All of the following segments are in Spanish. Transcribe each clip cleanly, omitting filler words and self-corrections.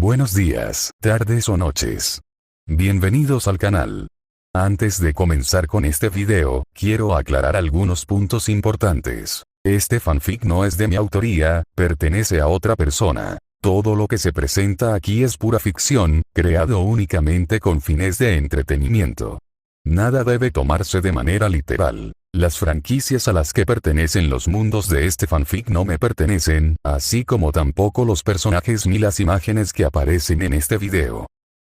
Buenos días, tardes o noches. Bienvenidos al canal. Antes de comenzar con este video, quiero aclarar algunos puntos importantes. Este fanfic no es de mi autoría, pertenece a otra persona. Todo lo que se presenta aquí es pura ficción, creado únicamente con fines de entretenimiento. Nada debe tomarse de manera literal. Las franquicias a las que pertenecen los mundos de este fanfic no me pertenecen, así como tampoco los personajes ni las imágenes que aparecen en este video.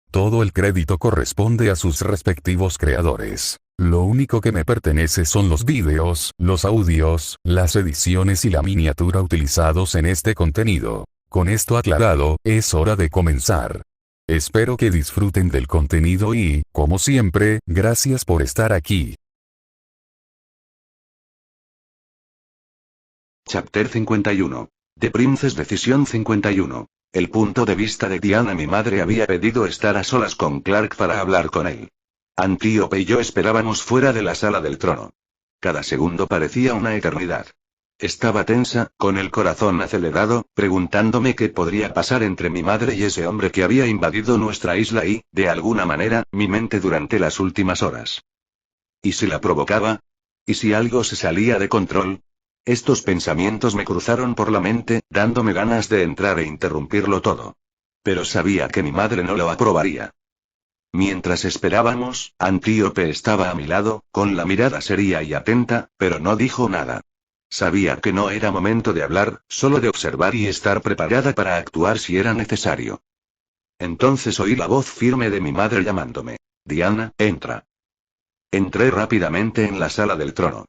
Todo el crédito corresponde a sus respectivos creadores. Lo único que me pertenece son los vídeos, los audios, las ediciones y la miniatura utilizados en este contenido. Con esto aclarado, es hora de comenzar. Espero que disfruten del contenido y, como siempre, gracias por estar aquí. Chapter 51. The Princess Decision 51. El punto de vista de Diana. Mi madre había pedido estar a solas con Clark para hablar con él. Antíope y yo esperábamos fuera de la sala del trono. Cada segundo parecía una eternidad. Estaba tensa, con el corazón acelerado, preguntándome qué podría pasar entre mi madre y ese hombre que había invadido nuestra isla y, de alguna manera, mi mente durante las últimas horas. ¿Y si la provocaba? ¿Y si algo se salía de control? Estos pensamientos me cruzaron por la mente, dándome ganas de entrar e interrumpirlo todo. Pero sabía que mi madre no lo aprobaría. Mientras esperábamos, Antíope estaba a mi lado, con la mirada seria y atenta, pero no dijo nada. Sabía que no era momento de hablar, solo de observar y estar preparada para actuar si era necesario. Entonces oí la voz firme de mi madre llamándome. Diana, entra. Entré rápidamente en la sala del trono.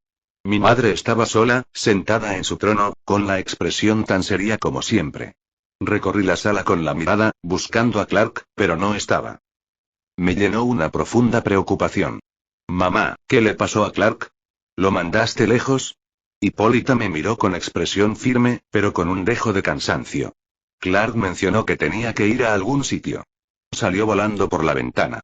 Mi madre estaba sola, sentada en su trono, con la expresión tan seria como siempre. Recorrí la sala con la mirada, buscando a Clark, pero no estaba. Me llenó una profunda preocupación. Mamá, ¿qué le pasó a Clark? ¿Lo mandaste lejos? Hipólita me miró con expresión firme, pero con un dejo de cansancio. Clark mencionó que tenía que ir a algún sitio. Salió volando por la ventana.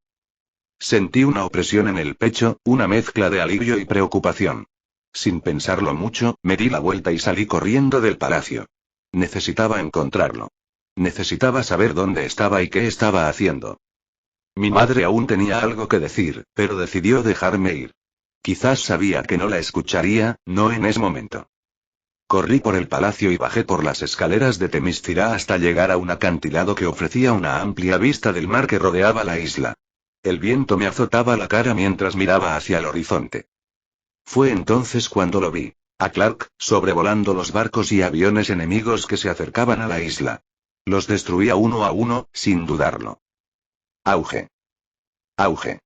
Sentí una opresión en el pecho, una mezcla de alivio y preocupación. Sin pensarlo mucho, me di la vuelta y salí corriendo del palacio. Necesitaba encontrarlo. Necesitaba saber dónde estaba y qué estaba haciendo. Mi madre aún tenía algo que decir, pero decidió dejarme ir. Quizás sabía que no la escucharía, no en ese momento. Corrí por el palacio y bajé por las escaleras de Temiscira hasta llegar a un acantilado que ofrecía una amplia vista del mar que rodeaba la isla. El viento me azotaba la cara mientras miraba hacia el horizonte. Fue entonces cuando lo vi, a Clark, sobrevolando los barcos y aviones enemigos que se acercaban a la isla. Los destruía uno a uno, sin dudarlo. Auge. Auge.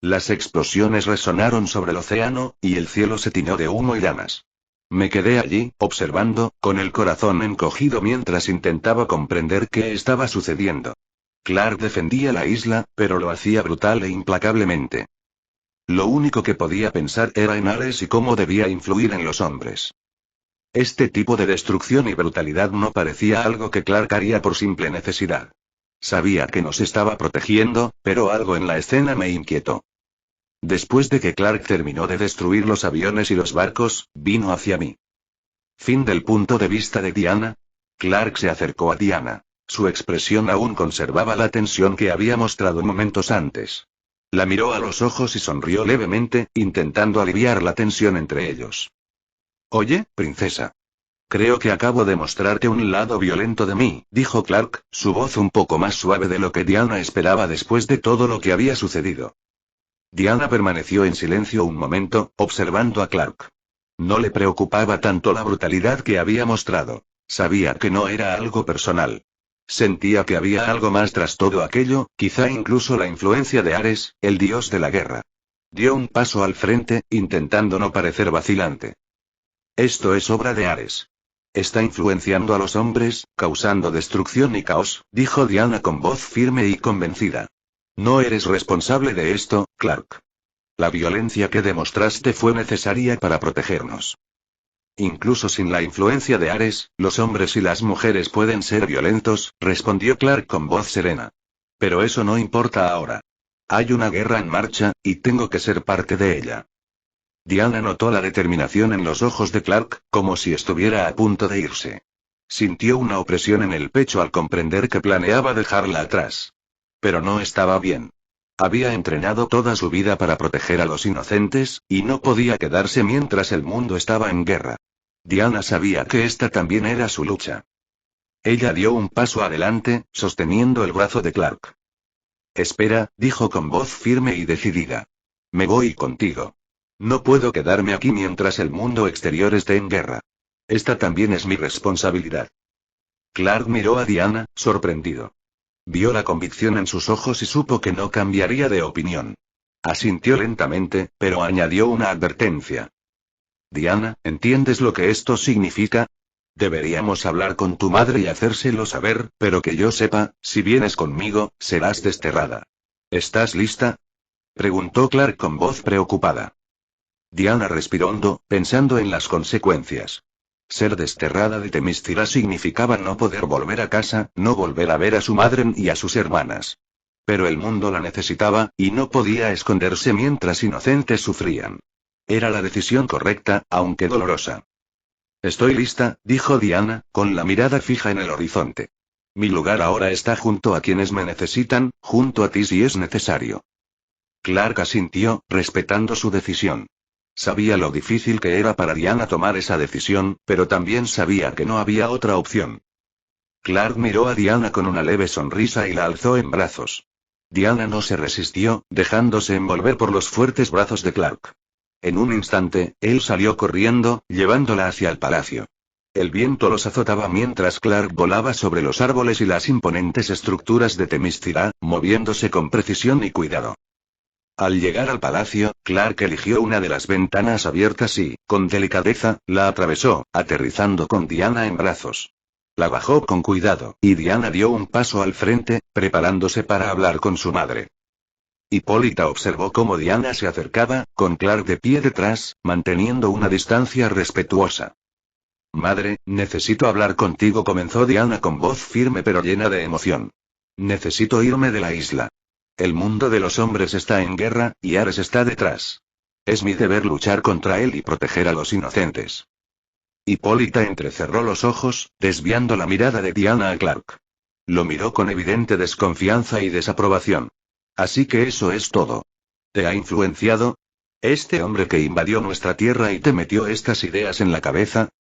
Las explosiones resonaron sobre el océano, y el cielo se tiñó de humo y llamas. Me quedé allí, observando, con el corazón encogido mientras intentaba comprender qué estaba sucediendo. Clark defendía la isla, pero lo hacía brutal e implacablemente. Lo único que podía pensar era en Ares y cómo debía influir en los hombres. Este tipo de destrucción y brutalidad no parecía algo que Clark haría por simple necesidad. Sabía que nos estaba protegiendo, pero algo en la escena me inquietó. Después de que Clark terminó de destruir los aviones y los barcos, vino hacia mí. Fin del punto de vista de Diana. Clark se acercó a Diana. Su expresión aún conservaba la tensión que había mostrado momentos antes. La miró a los ojos y sonrió levemente, intentando aliviar la tensión entre ellos. Oye, princesa. Creo que acabo de mostrarte un lado violento de mí, dijo Clark, su voz un poco más suave de lo que Diana esperaba después de todo lo que había sucedido. Diana permaneció en silencio un momento, observando a Clark. No le preocupaba tanto la brutalidad que había mostrado. Sabía que no era algo personal. Sentía que había algo más tras todo aquello, quizá incluso la influencia de Ares, el dios de la guerra. Dio un paso al frente, intentando no parecer vacilante. Esto es obra de Ares. Está influenciando a los hombres, causando destrucción y caos, dijo Diana con voz firme y convencida. No eres responsable de esto, Clark. La violencia que demostraste fue necesaria para protegernos. Incluso sin la influencia de Ares, los hombres y las mujeres pueden ser violentos, respondió Clark con voz serena. Pero eso no importa ahora. Hay una guerra en marcha, y tengo que ser parte de ella. Diana notó la determinación en los ojos de Clark, como si estuviera a punto de irse. Sintió una opresión en el pecho al comprender que planeaba dejarla atrás. Pero no estaba bien. Había entrenado toda su vida para proteger a los inocentes, y no podía quedarse mientras el mundo estaba en guerra. Diana sabía que esta también era su lucha. Ella dio un paso adelante, sosteniendo el brazo de Clark. Espera, dijo con voz firme y decidida. Me voy contigo. No puedo quedarme aquí mientras el mundo exterior esté en guerra. Esta también es mi responsabilidad. Clark miró a Diana, sorprendido. Vio la convicción en sus ojos y supo que no cambiaría de opinión. Asintió lentamente, pero añadió una advertencia. Diana, ¿entiendes lo que esto significa? Deberíamos hablar con tu madre y hacérselo saber, pero que yo sepa, si vienes conmigo, serás desterrada. ¿Estás lista? Preguntó Clark con voz preocupada. Diana respiró hondo, pensando en las consecuencias. Ser desterrada de Themyscira significaba no poder volver a casa, no volver a ver a su madre y a sus hermanas. Pero el mundo la necesitaba, y no podía esconderse mientras inocentes sufrían. Era la decisión correcta, aunque dolorosa. Estoy lista, dijo Diana, con la mirada fija en el horizonte. Mi lugar ahora está junto a quienes me necesitan, junto a ti si es necesario. Clark asintió, respetando su decisión. Sabía lo difícil que era para Diana tomar esa decisión, pero también sabía que no había otra opción. Clark miró a Diana con una leve sonrisa y la alzó en brazos. Diana no se resistió, dejándose envolver por los fuertes brazos de Clark. En un instante, él salió corriendo, llevándola hacia el palacio. El viento los azotaba mientras Clark volaba sobre los árboles y las imponentes estructuras de Themyscira, moviéndose con precisión y cuidado. Al llegar al palacio, Clark eligió una de las ventanas abiertas y, con delicadeza, la atravesó, aterrizando con Diana en brazos. La bajó con cuidado, y Diana dio un paso al frente, preparándose para hablar con su madre. Hipólita observó cómo Diana se acercaba, con Clark de pie detrás, manteniendo una distancia respetuosa. Madre, necesito hablar contigo, comenzó Diana con voz firme pero llena de emoción. Necesito irme de la isla. El mundo de los hombres está en guerra, y Ares está detrás. Es mi deber luchar contra él y proteger a los inocentes. Hipólita entrecerró los ojos, desviando la mirada de Diana a Clark. Lo miró con evidente desconfianza y desaprobación. Así que eso es todo. ¿Te ha influenciado? ¿Este hombre que invadió nuestra tierra y te metió estas ideas en la cabeza?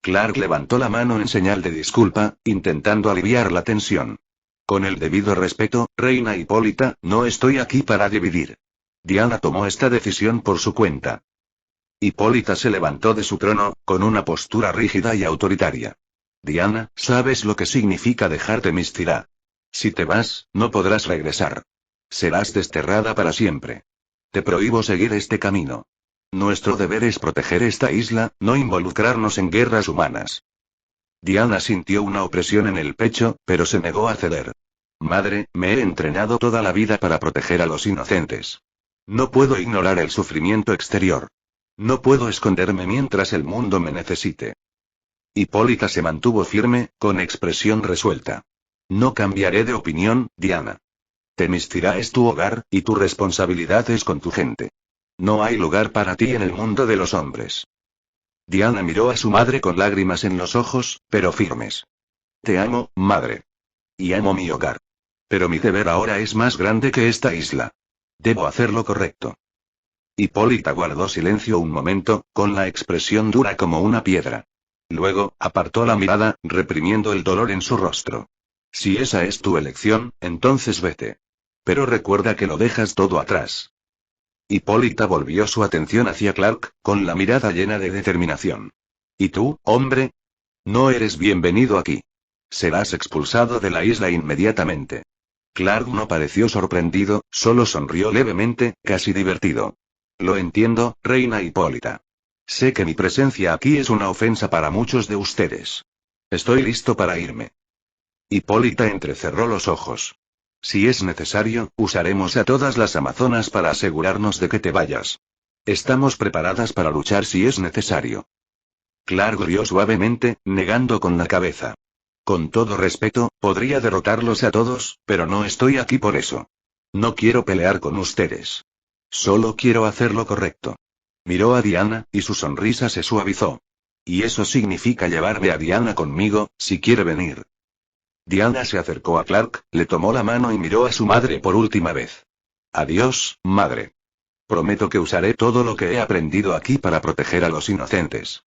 Clark levantó la mano en señal de disculpa, intentando aliviar la tensión. Con el debido respeto, reina Hipólita, no estoy aquí para dividir. Diana tomó esta decisión por su cuenta. Hipólita se levantó de su trono, con una postura rígida y autoritaria. Diana, ¿sabes lo que significa dejar Themyscira? Si te vas, no podrás regresar. Serás desterrada para siempre. Te prohíbo seguir este camino. Nuestro deber es proteger esta isla, no involucrarnos en guerras humanas. Diana sintió una opresión en el pecho, pero se negó a ceder. Madre, me he entrenado toda la vida para proteger a los inocentes. No puedo ignorar el sufrimiento exterior. No puedo esconderme mientras el mundo me necesite. Hipólita se mantuvo firme, con expresión resuelta. No cambiaré de opinión, Diana. Themyscira es tu hogar, y tu responsabilidad es con tu gente. No hay lugar para ti en el mundo de los hombres. Diana miró a su madre con lágrimas en los ojos, pero firmes. Te amo, madre. Y amo mi hogar. Pero mi deber ahora es más grande que esta isla. Debo hacer lo correcto. Hipólita guardó silencio un momento, con la expresión dura como una piedra. Luego, apartó la mirada, reprimiendo el dolor en su rostro. Si esa es tu elección, entonces vete. Pero recuerda que lo dejas todo atrás. Hipólita volvió su atención hacia Clark, con la mirada llena de determinación. ¿Y tú, hombre? No eres bienvenido aquí. Serás expulsado de la isla inmediatamente. Clark no pareció sorprendido, solo sonrió levemente, casi divertido. Lo entiendo, reina Hipólita. Sé que mi presencia aquí es una ofensa para muchos de ustedes. Estoy listo para irme. Hipólita entrecerró los ojos. Si es necesario, usaremos a todas las amazonas para asegurarnos de que te vayas. Estamos preparadas para luchar si es necesario. Clark rió suavemente, negando con la cabeza. Con todo respeto, podría derrotarlos a todos, pero no estoy aquí por eso. No quiero pelear con ustedes. Solo quiero hacer lo correcto. Miró a Diana, y su sonrisa se suavizó. Y eso significa llevarme a Diana conmigo, si quiere venir. Diana se acercó a Clark, le tomó la mano y miró a su madre por última vez. Adiós, madre. Prometo que usaré todo lo que he aprendido aquí para proteger a los inocentes.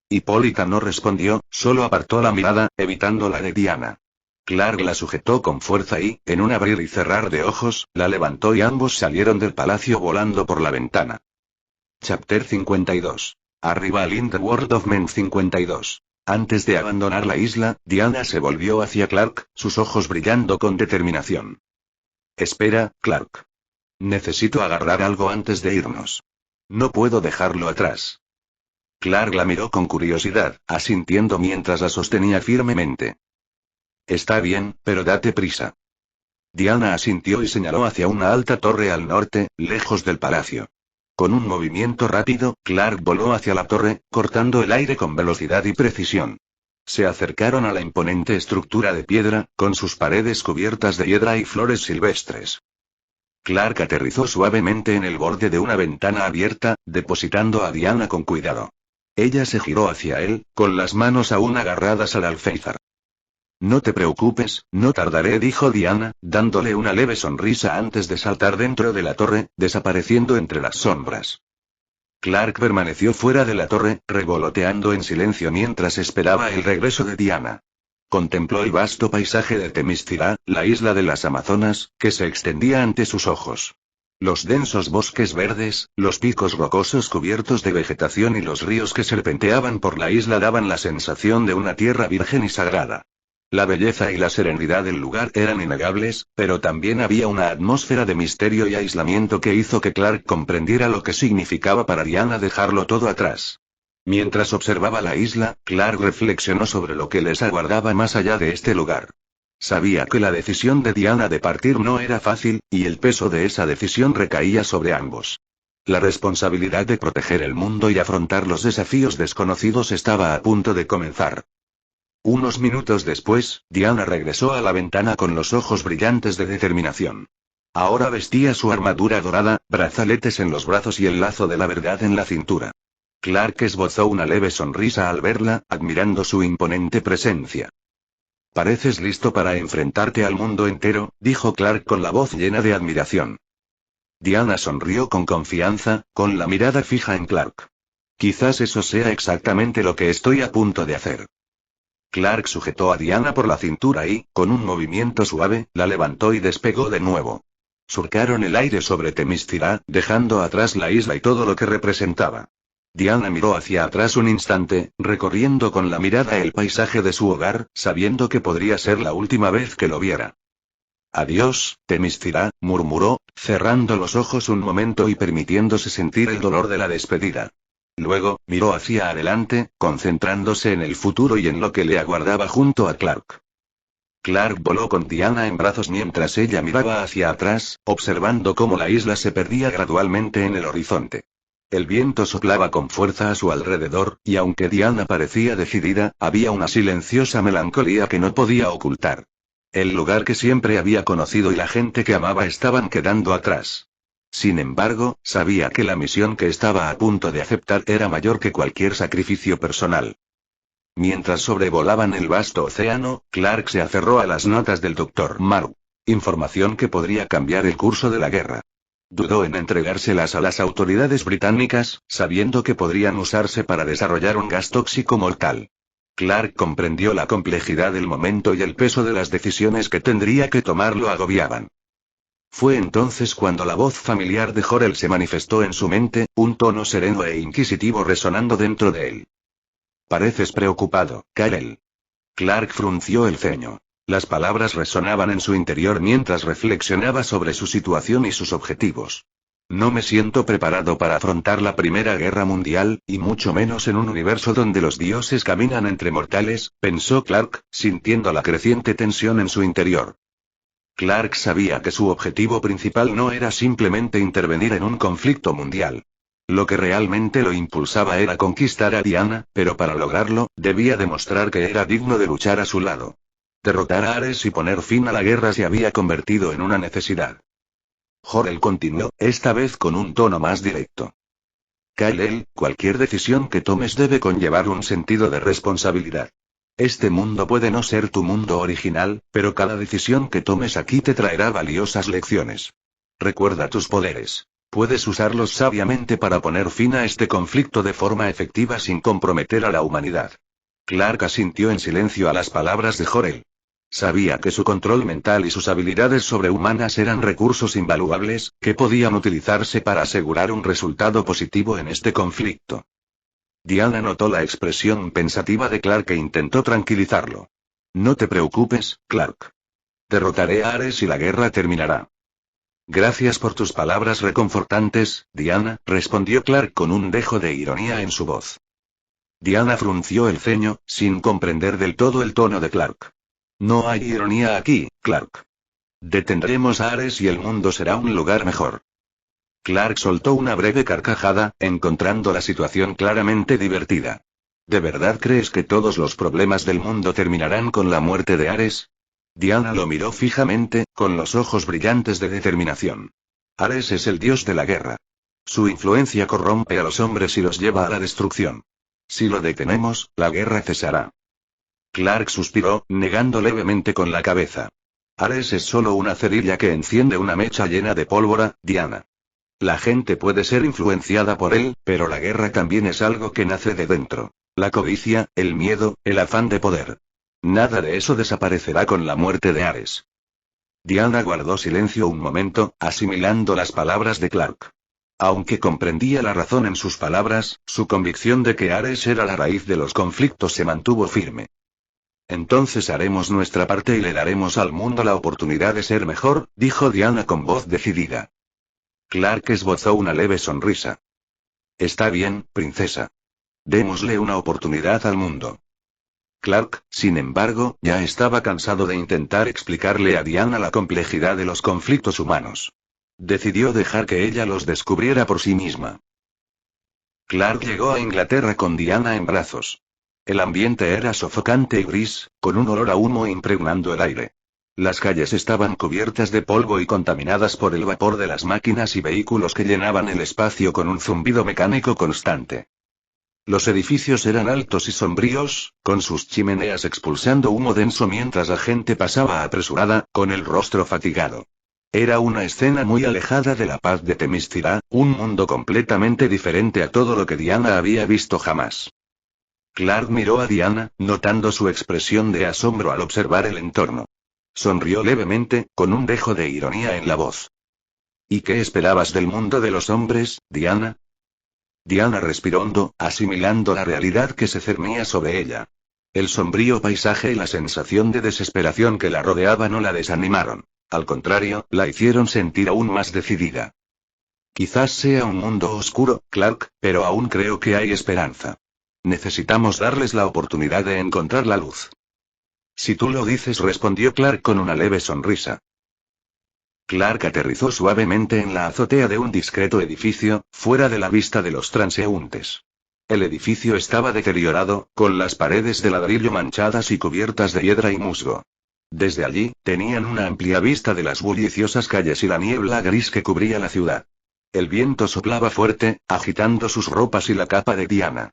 Hipólita no respondió, solo apartó la mirada, evitando la de Diana. Clark la sujetó con fuerza y, en un abrir y cerrar de ojos, la levantó y ambos salieron del palacio volando por la ventana. Chapter 52. Arrival in the World of Men 52. Antes de abandonar la isla, Diana se volvió hacia Clark, sus ojos brillando con determinación. Espera, Clark. Necesito agarrar algo antes de irnos. No puedo dejarlo atrás. Clark la miró con curiosidad, asintiendo mientras la sostenía firmemente. Está bien, pero date prisa. Diana asintió y señaló hacia una alta torre al norte, lejos del palacio. Con un movimiento rápido, Clark voló hacia la torre, cortando el aire con velocidad y precisión. Se acercaron a la imponente estructura de piedra, con sus paredes cubiertas de hiedra y flores silvestres. Clark aterrizó suavemente en el borde de una ventana abierta, depositando a Diana con cuidado. Ella se giró hacia él, con las manos aún agarradas al alféizar. No te preocupes, no tardaré, dijo Diana, dándole una leve sonrisa antes de saltar dentro de la torre, desapareciendo entre las sombras. Clark permaneció fuera de la torre, revoloteando en silencio mientras esperaba el regreso de Diana. Contempló el vasto paisaje de Themyscira, la isla de las Amazonas, que se extendía ante sus ojos. Los densos bosques verdes, los picos rocosos cubiertos de vegetación y los ríos que serpenteaban por la isla daban la sensación de una tierra virgen y sagrada. La belleza y la serenidad del lugar eran innegables, pero también había una atmósfera de misterio y aislamiento que hizo que Clark comprendiera lo que significaba para Diana dejarlo todo atrás. Mientras observaba la isla, Clark reflexionó sobre lo que les aguardaba más allá de este lugar. Sabía que la decisión de Diana de partir no era fácil, y el peso de esa decisión recaía sobre ambos. La responsabilidad de proteger el mundo y afrontar los desafíos desconocidos estaba a punto de comenzar. Unos minutos después, Diana regresó a la ventana con los ojos brillantes de determinación. Ahora vestía su armadura dorada, brazaletes en los brazos y el lazo de la verdad en la cintura. Clark esbozó una leve sonrisa al verla, admirando su imponente presencia. Pareces listo para enfrentarte al mundo entero, dijo Clark con la voz llena de admiración. Diana sonrió con confianza, con la mirada fija en Clark. Quizás eso sea exactamente lo que estoy a punto de hacer. Clark sujetó a Diana por la cintura y, con un movimiento suave, la levantó y despegó de nuevo. Surcaron el aire sobre Themyscira, dejando atrás la isla y todo lo que representaba. Diana miró hacia atrás un instante, recorriendo con la mirada el paisaje de su hogar, sabiendo que podría ser la última vez que lo viera. Adiós, Themyscira, murmuró, cerrando los ojos un momento y permitiéndose sentir el dolor de la despedida. Luego, miró hacia adelante, concentrándose en el futuro y en lo que le aguardaba junto a Clark. Clark voló con Diana en brazos mientras ella miraba hacia atrás, observando cómo la isla se perdía gradualmente en el horizonte. El viento soplaba con fuerza a su alrededor, y aunque Diana parecía decidida, había una silenciosa melancolía que no podía ocultar. El lugar que siempre había conocido y la gente que amaba estaban quedando atrás. Sin embargo, sabía que la misión que estaba a punto de aceptar era mayor que cualquier sacrificio personal. Mientras sobrevolaban el vasto océano, Clark se aferró a las notas del Dr. Marrow. Información que podría cambiar el curso de la guerra. Dudó en entregárselas a las autoridades británicas, sabiendo que podrían usarse para desarrollar un gas tóxico mortal. Clark comprendió la complejidad del momento y el peso de las decisiones que tendría que tomar lo agobiaban. Fue entonces cuando la voz familiar de Jorel se manifestó en su mente, un tono sereno e inquisitivo resonando dentro de él. Pareces preocupado, Karel. Clark frunció el ceño. Las palabras resonaban en su interior mientras reflexionaba sobre su situación y sus objetivos. No me siento preparado para afrontar la Primera Guerra Mundial, y mucho menos en un universo donde los dioses caminan entre mortales, pensó Clark, sintiendo la creciente tensión en su interior. Clark sabía que su objetivo principal no era simplemente intervenir en un conflicto mundial. Lo que realmente lo impulsaba era conquistar a Diana, pero para lograrlo, debía demostrar que era digno de luchar a su lado. Derrotar a Ares y poner fin a la guerra se había convertido en una necesidad. Jorel continuó, esta vez con un tono más directo. Kal-El, cualquier decisión que tomes debe conllevar un sentido de responsabilidad. Este mundo puede no ser tu mundo original, pero cada decisión que tomes aquí te traerá valiosas lecciones. Recuerda tus poderes. Puedes usarlos sabiamente para poner fin a este conflicto de forma efectiva sin comprometer a la humanidad. Clark asintió en silencio a las palabras de Jor-El. Sabía que su control mental y sus habilidades sobrehumanas eran recursos invaluables, que podían utilizarse para asegurar un resultado positivo en este conflicto. Diana notó la expresión pensativa de Clark e intentó tranquilizarlo. No te preocupes, Clark. Derrotaré a Ares y la guerra terminará. Gracias por tus palabras reconfortantes, Diana, respondió Clark con un dejo de ironía en su voz. Diana frunció el ceño, sin comprender del todo el tono de Clark. No hay ironía aquí, Clark. Detendremos a Ares y el mundo será un lugar mejor. Clark soltó una breve carcajada, encontrando la situación claramente divertida. ¿De verdad crees que todos los problemas del mundo terminarán con la muerte de Ares? Diana lo miró fijamente, con los ojos brillantes de determinación. Ares es el dios de la guerra. Su influencia corrompe a los hombres y los lleva a la destrucción. Si lo detenemos, la guerra cesará. Clark suspiró, negando levemente con la cabeza. Ares es solo una cerilla que enciende una mecha llena de pólvora, Diana. La gente puede ser influenciada por él, pero la guerra también es algo que nace de dentro. La codicia, el miedo, el afán de poder. Nada de eso desaparecerá con la muerte de Ares. Diana guardó silencio un momento, asimilando las palabras de Clark. Aunque comprendía la razón en sus palabras, su convicción de que Ares era la raíz de los conflictos se mantuvo firme. Entonces haremos nuestra parte y le daremos al mundo la oportunidad de ser mejor, dijo Diana con voz decidida. Clark esbozó una leve sonrisa. Está bien, princesa. Démosle una oportunidad al mundo. Clark, sin embargo, ya estaba cansado de intentar explicarle a Diana la complejidad de los conflictos humanos. Decidió dejar que ella los descubriera por sí misma. Clark llegó a Inglaterra con Diana en brazos. El ambiente era sofocante y gris, con un olor a humo impregnando el aire. Las calles estaban cubiertas de polvo y contaminadas por el vapor de las máquinas y vehículos que llenaban el espacio con un zumbido mecánico constante. Los edificios eran altos y sombríos, con sus chimeneas expulsando humo denso mientras la gente pasaba apresurada, con el rostro fatigado. Era una escena muy alejada de la paz de Themyscira, un mundo completamente diferente a todo lo que Diana había visto jamás. Clark miró a Diana, notando su expresión de asombro al observar el entorno. Sonrió levemente, con un dejo de ironía en la voz. ¿Y qué esperabas del mundo de los hombres, Diana? Diana respiró hondo, asimilando la realidad que se cernía sobre ella. El sombrío paisaje y la sensación de desesperación que la rodeaba no la desanimaron. Al contrario, la hicieron sentir aún más decidida. Quizás sea un mundo oscuro, Clark, pero aún creo que hay esperanza. Necesitamos darles la oportunidad de encontrar la luz. Si tú lo dices, respondió Clark con una leve sonrisa. Clark aterrizó suavemente en la azotea de un discreto edificio, fuera de la vista de los transeúntes. El edificio estaba deteriorado, con las paredes de ladrillo manchadas y cubiertas de piedra y musgo. Desde allí, tenían una amplia vista de las bulliciosas calles y la niebla gris que cubría la ciudad. El viento soplaba fuerte, agitando sus ropas y la capa de Diana.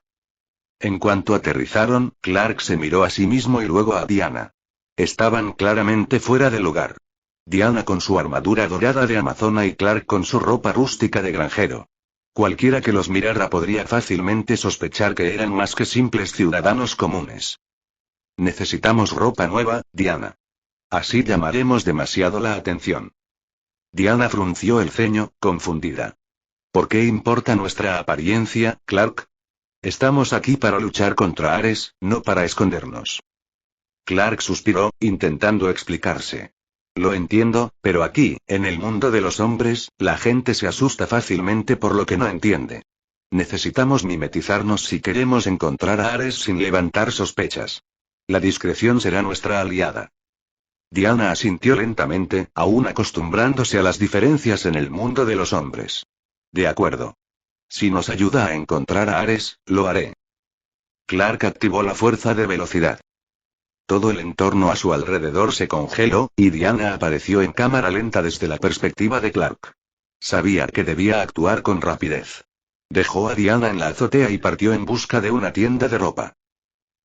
En cuanto aterrizaron, Clark se miró a sí mismo y luego a Diana. Estaban claramente fuera de lugar. Diana con su armadura dorada de amazona y Clark con su ropa rústica de granjero. Cualquiera que los mirara podría fácilmente sospechar que eran más que simples ciudadanos comunes. Necesitamos ropa nueva, Diana. Así llamaremos demasiado la atención. Diana frunció el ceño, confundida. ¿Por qué importa nuestra apariencia, Clark? Estamos aquí para luchar contra Ares, no para escondernos. Clark suspiró, intentando explicarse. Lo entiendo, pero aquí, en el mundo de los hombres, la gente se asusta fácilmente por lo que no entiende. Necesitamos mimetizarnos si queremos encontrar a Ares sin levantar sospechas. La discreción será nuestra aliada. Diana asintió lentamente, aún acostumbrándose a las diferencias en el mundo de los hombres. De acuerdo. Si nos ayuda a encontrar a Ares, lo haré. Clark activó la fuerza de velocidad. Todo el entorno a su alrededor se congeló, y Diana apareció en cámara lenta desde la perspectiva de Clark. Sabía que debía actuar con rapidez. Dejó a Diana en la azotea y partió en busca de una tienda de ropa.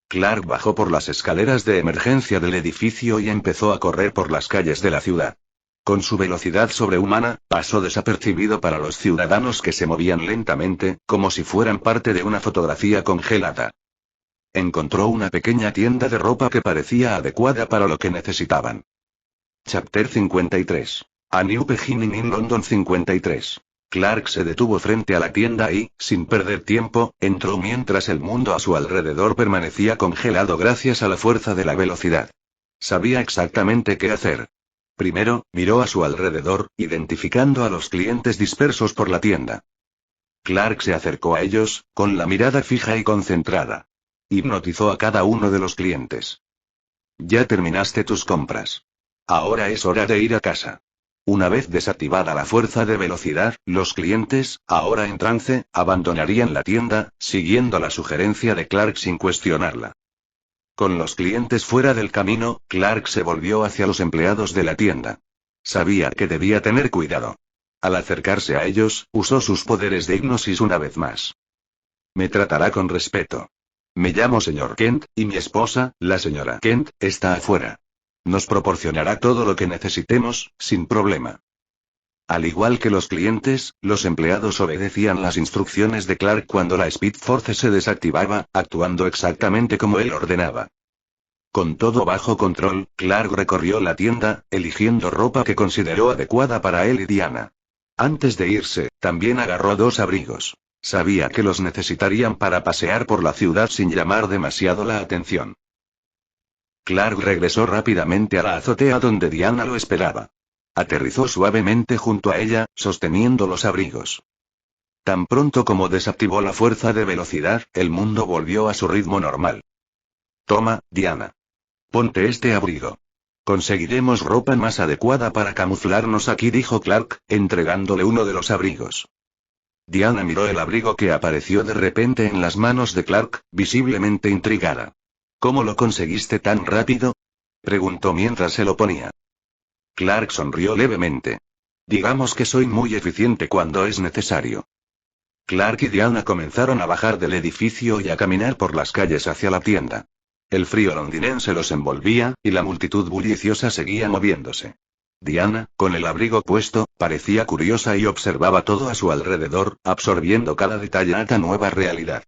Clark bajó por las escaleras de emergencia del edificio y empezó a correr por las calles de la ciudad. Con su velocidad sobrehumana, pasó desapercibido para los ciudadanos que se movían lentamente, como si fueran parte de una fotografía congelada. Encontró una pequeña tienda de ropa que parecía adecuada para lo que necesitaban. Chapter 53. A New Beginning in London 53. Clark se detuvo frente a la tienda y, sin perder tiempo, entró mientras el mundo a su alrededor permanecía congelado gracias a la fuerza de la velocidad. Sabía exactamente qué hacer. Primero, miró a su alrededor, identificando a los clientes dispersos por la tienda. Clark se acercó a ellos, con la mirada fija y concentrada. Hipnotizó a cada uno de los clientes. Ya terminaste tus compras. Ahora es hora de ir a casa. Una vez desactivada la fuerza de velocidad, los clientes, ahora en trance, abandonarían la tienda, siguiendo la sugerencia de Clark sin cuestionarla. Con los clientes fuera del camino, Clark se volvió hacia los empleados de la tienda. Sabía que debía tener cuidado. Al acercarse a ellos, usó sus poderes de hipnosis una vez más. Me tratará con respeto. Me llamo señor Kent, y mi esposa, la señora Kent, está afuera. Nos proporcionará todo lo que necesitemos, sin problema. Al igual que los clientes, los empleados obedecían las instrucciones de Clark cuando la Speed Force se desactivaba, actuando exactamente como él ordenaba. Con todo bajo control, Clark recorrió la tienda, eligiendo ropa que consideró adecuada para él y Diana. Antes de irse, también agarró 2 abrigos. Sabía que los necesitarían para pasear por la ciudad sin llamar demasiado la atención. Clark regresó rápidamente a la azotea donde Diana lo esperaba. Aterrizó suavemente junto a ella, sosteniendo los abrigos. Tan pronto como desactivó la fuerza de velocidad, el mundo volvió a su ritmo normal. Toma, Diana. Ponte este abrigo. Conseguiremos ropa más adecuada para camuflarnos aquí, dijo Clark, entregándole uno de los abrigos. Diana miró el abrigo que apareció de repente en las manos de Clark, visiblemente intrigada. ¿Cómo lo conseguiste tan rápido?, preguntó mientras se lo ponía. Clark sonrió levemente. Digamos que soy muy eficiente cuando es necesario. Clark y Diana comenzaron a bajar del edificio y a caminar por las calles hacia la tienda. El frío londinense los envolvía, y la multitud bulliciosa seguía moviéndose. Diana, con el abrigo puesto, parecía curiosa y observaba todo a su alrededor, absorbiendo cada detalle de esta nueva realidad.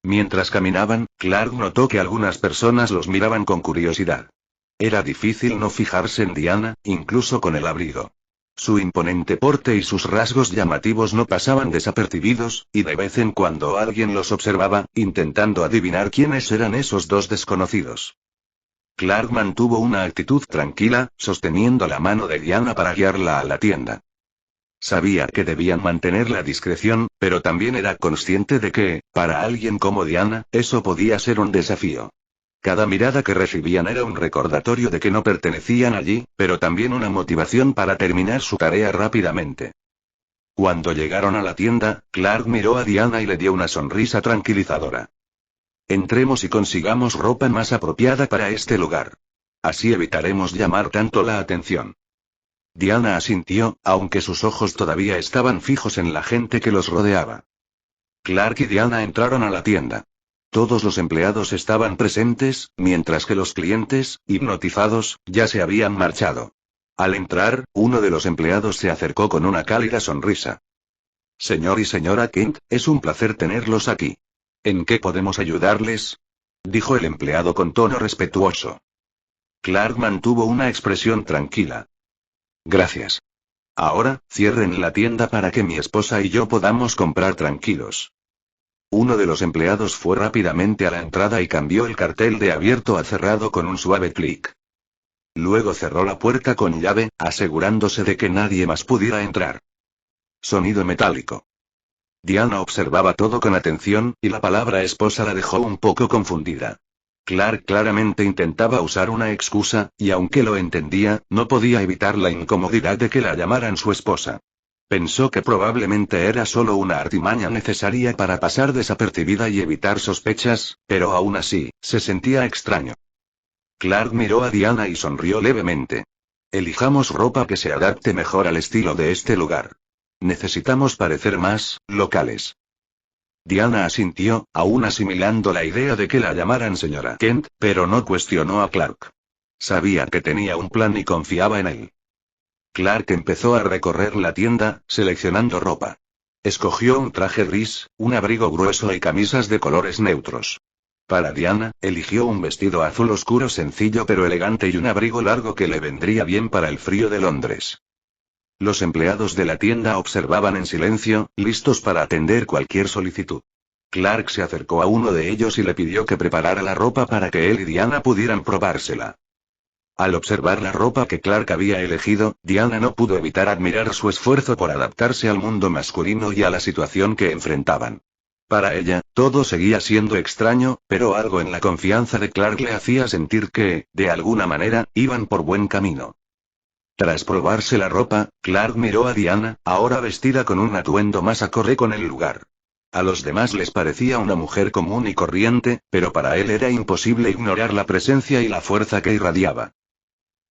Mientras caminaban, Clark notó que algunas personas los miraban con curiosidad. Era difícil no fijarse en Diana, incluso con el abrigo. Su imponente porte y sus rasgos llamativos no pasaban desapercibidos, y de vez en cuando alguien los observaba, intentando adivinar quiénes eran esos 2 desconocidos. Clark mantuvo una actitud tranquila, sosteniendo la mano de Diana para guiarla a la tienda. Sabía que debían mantener la discreción, pero también era consciente de que, para alguien como Diana, eso podía ser un desafío. Cada mirada que recibían era un recordatorio de que no pertenecían allí, pero también una motivación para terminar su tarea rápidamente. Cuando llegaron a la tienda, Clark miró a Diana y le dio una sonrisa tranquilizadora. Entremos y consigamos ropa más apropiada para este lugar. Así evitaremos llamar tanto la atención. Diana asintió, aunque sus ojos todavía estaban fijos en la gente que los rodeaba. Clark y Diana entraron a la tienda. Todos los empleados estaban presentes, mientras que los clientes, hipnotizados, ya se habían marchado. Al entrar, uno de los empleados se acercó con una cálida sonrisa. Señor y señora Kent, es un placer tenerlos aquí. ¿En qué podemos ayudarles?, dijo el empleado con tono respetuoso. Clark mantuvo una expresión tranquila. Gracias. Ahora, cierren la tienda para que mi esposa y yo podamos comprar tranquilos. Uno de los empleados fue rápidamente a la entrada y cambió el cartel de abierto a cerrado con un suave clic. Luego cerró la puerta con llave, asegurándose de que nadie más pudiera entrar. Sonido metálico. Diana observaba todo con atención, y la palabra esposa la dejó un poco confundida. Clark claramente intentaba usar una excusa, y aunque lo entendía, no podía evitar la incomodidad de que la llamaran su esposa. Pensó que probablemente era solo una artimaña necesaria para pasar desapercibida y evitar sospechas, pero aún así, se sentía extraño. Clark miró a Diana y sonrió levemente. Elijamos ropa que se adapte mejor al estilo de este lugar. Necesitamos parecer más locales. Diana asintió, aún asimilando la idea de que la llamaran señora Kent, pero no cuestionó a Clark. Sabía que tenía un plan y confiaba en él. Clark empezó a recorrer la tienda, seleccionando ropa. Escogió un traje gris, un abrigo grueso y camisas de colores neutros. Para Diana, eligió un vestido azul oscuro sencillo pero elegante y un abrigo largo que le vendría bien para el frío de Londres. Los empleados de la tienda observaban en silencio, listos para atender cualquier solicitud. Clark se acercó a uno de ellos y le pidió que preparara la ropa para que él y Diana pudieran probársela. Al observar la ropa que Clark había elegido, Diana no pudo evitar admirar su esfuerzo por adaptarse al mundo masculino y a la situación que enfrentaban. Para ella, todo seguía siendo extraño, pero algo en la confianza de Clark le hacía sentir que, de alguna manera, iban por buen camino. Tras probarse la ropa, Clark miró a Diana, ahora vestida con un atuendo más acorde con el lugar. A los demás les parecía una mujer común y corriente, pero para él era imposible ignorar la presencia y la fuerza que irradiaba.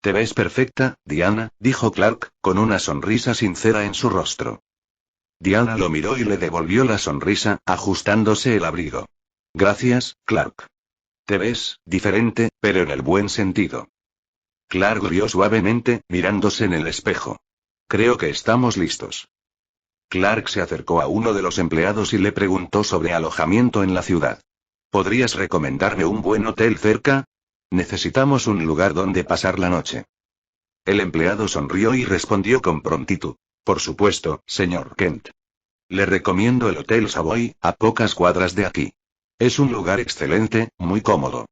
«Te ves perfecta, Diana», dijo Clark, con una sonrisa sincera en su rostro. Diana lo miró y le devolvió la sonrisa, ajustándose el abrigo. «Gracias, Clark. Te ves diferente, pero en el buen sentido». Clark rió suavemente, mirándose en el espejo. «Creo que estamos listos». Clark se acercó a uno de los empleados y le preguntó sobre alojamiento en la ciudad. «¿Podrías recomendarme un buen hotel cerca? Necesitamos un lugar donde pasar la noche». El empleado sonrió y respondió con prontitud. «Por supuesto, señor Kent. Le recomiendo el Hotel Savoy, a pocas cuadras de aquí. Es un lugar excelente, muy cómodo».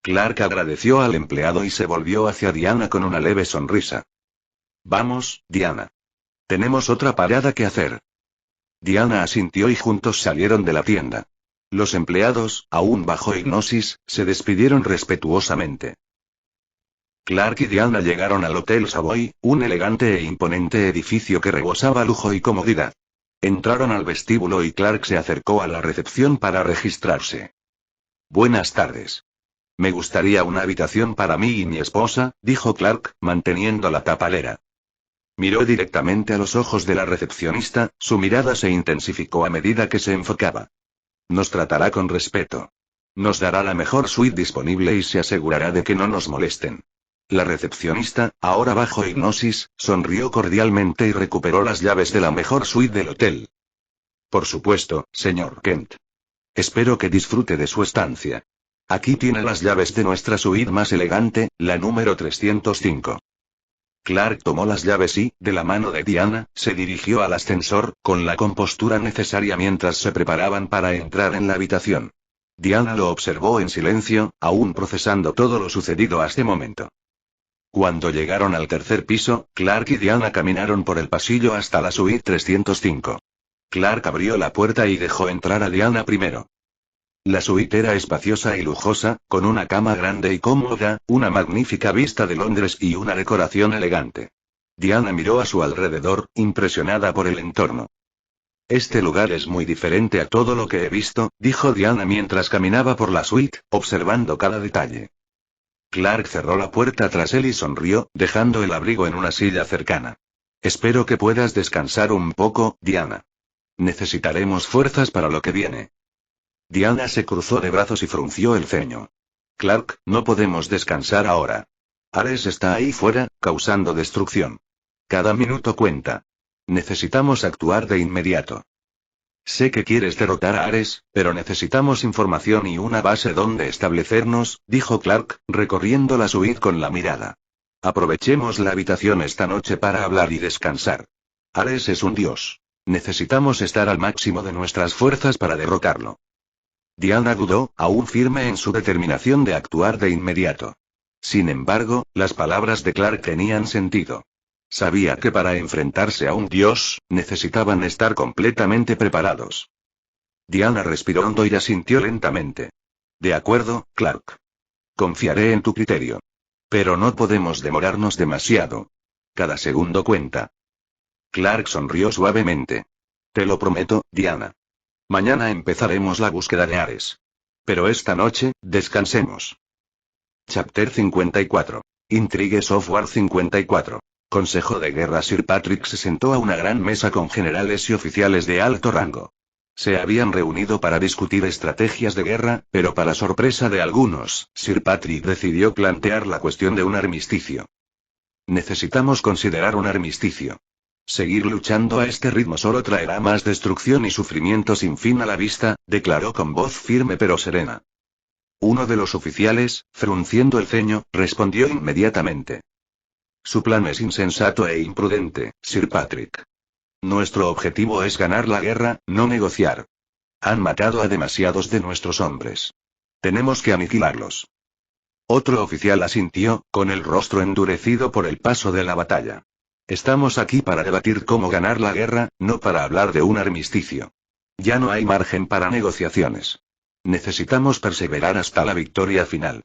Clark agradeció al empleado y se volvió hacia Diana con una leve sonrisa. «Vamos, Diana. Tenemos otra parada que hacer». Diana asintió y juntos salieron de la tienda. Los empleados, aún bajo hipnosis, se despidieron respetuosamente. Clark y Diana llegaron al Hotel Savoy, un elegante e imponente edificio que rebosaba lujo y comodidad. Entraron al vestíbulo y Clark se acercó a la recepción para registrarse. «Buenas tardes. Me gustaría una habitación para mí y mi esposa», dijo Clark, manteniendo la tapalera. Miró directamente a los ojos de la recepcionista, su mirada se intensificó a medida que se enfocaba. «Nos tratará con respeto. Nos dará la mejor suite disponible y se asegurará de que no nos molesten». La recepcionista, ahora bajo hipnosis, sonrió cordialmente y recuperó las llaves de la mejor suite del hotel. «Por supuesto, señor Kent. Espero que disfrute de su estancia. Aquí tiene las llaves de nuestra suite más elegante, la número 305. Clark tomó las llaves y, de la mano de Diana, se dirigió al ascensor, con la compostura necesaria mientras se preparaban para entrar en la habitación. Diana lo observó en silencio, aún procesando todo lo sucedido hasta ese momento. Cuando llegaron al tercer piso, Clark y Diana caminaron por el pasillo hasta la suite 305. Clark abrió la puerta y dejó entrar a Diana primero. La suite era espaciosa y lujosa, con una cama grande y cómoda, una magnífica vista de Londres y una decoración elegante. Diana miró a su alrededor, impresionada por el entorno. «Este lugar es muy diferente a todo lo que he visto», dijo Diana mientras caminaba por la suite, observando cada detalle. Clark cerró la puerta tras él y sonrió, dejando el abrigo en una silla cercana. «Espero que puedas descansar un poco, Diana. Necesitaremos fuerzas para lo que viene». Diana se cruzó de brazos y frunció el ceño. «Clark, no podemos descansar ahora. Ares está ahí fuera, causando destrucción. Cada minuto cuenta. Necesitamos actuar de inmediato». «Sé que quieres derrotar a Ares, pero necesitamos información y una base donde establecernos», dijo Clark, recorriendo la suite con la mirada. «Aprovechemos la habitación esta noche para hablar y descansar. Ares es un dios. Necesitamos estar al máximo de nuestras fuerzas para derrotarlo». Diana dudó, aún firme en su determinación de actuar de inmediato. Sin embargo, las palabras de Clark tenían sentido. Sabía que para enfrentarse a un dios, necesitaban estar completamente preparados. Diana respiró hondo y asintió lentamente. «De acuerdo, Clark. Confiaré en tu criterio. Pero no podemos demorarnos demasiado. Cada segundo cuenta». Clark sonrió suavemente. «Te lo prometo, Diana. Mañana empezaremos la búsqueda de Ares. Pero esta noche, descansemos». Chapter 54. Intrigue Software 54. Consejo de guerra. Sir Patrick se sentó a una gran mesa con generales y oficiales de alto rango. Se habían reunido para discutir estrategias de guerra, pero para sorpresa de algunos, Sir Patrick decidió plantear la cuestión de un armisticio. Necesitamos considerar un armisticio. Seguir luchando a este ritmo solo traerá más destrucción y sufrimiento sin fin a la vista, declaró con voz firme pero serena. Uno de los oficiales, frunciendo el ceño, respondió inmediatamente. Su plan es insensato e imprudente, Sir Patrick. Nuestro objetivo es ganar la guerra, no negociar. Han matado a demasiados de nuestros hombres. Tenemos que aniquilarlos. Otro oficial asintió, con el rostro endurecido por el paso de la batalla. Estamos aquí para debatir cómo ganar la guerra, no para hablar de un armisticio. Ya no hay margen para negociaciones. Necesitamos perseverar hasta la victoria final.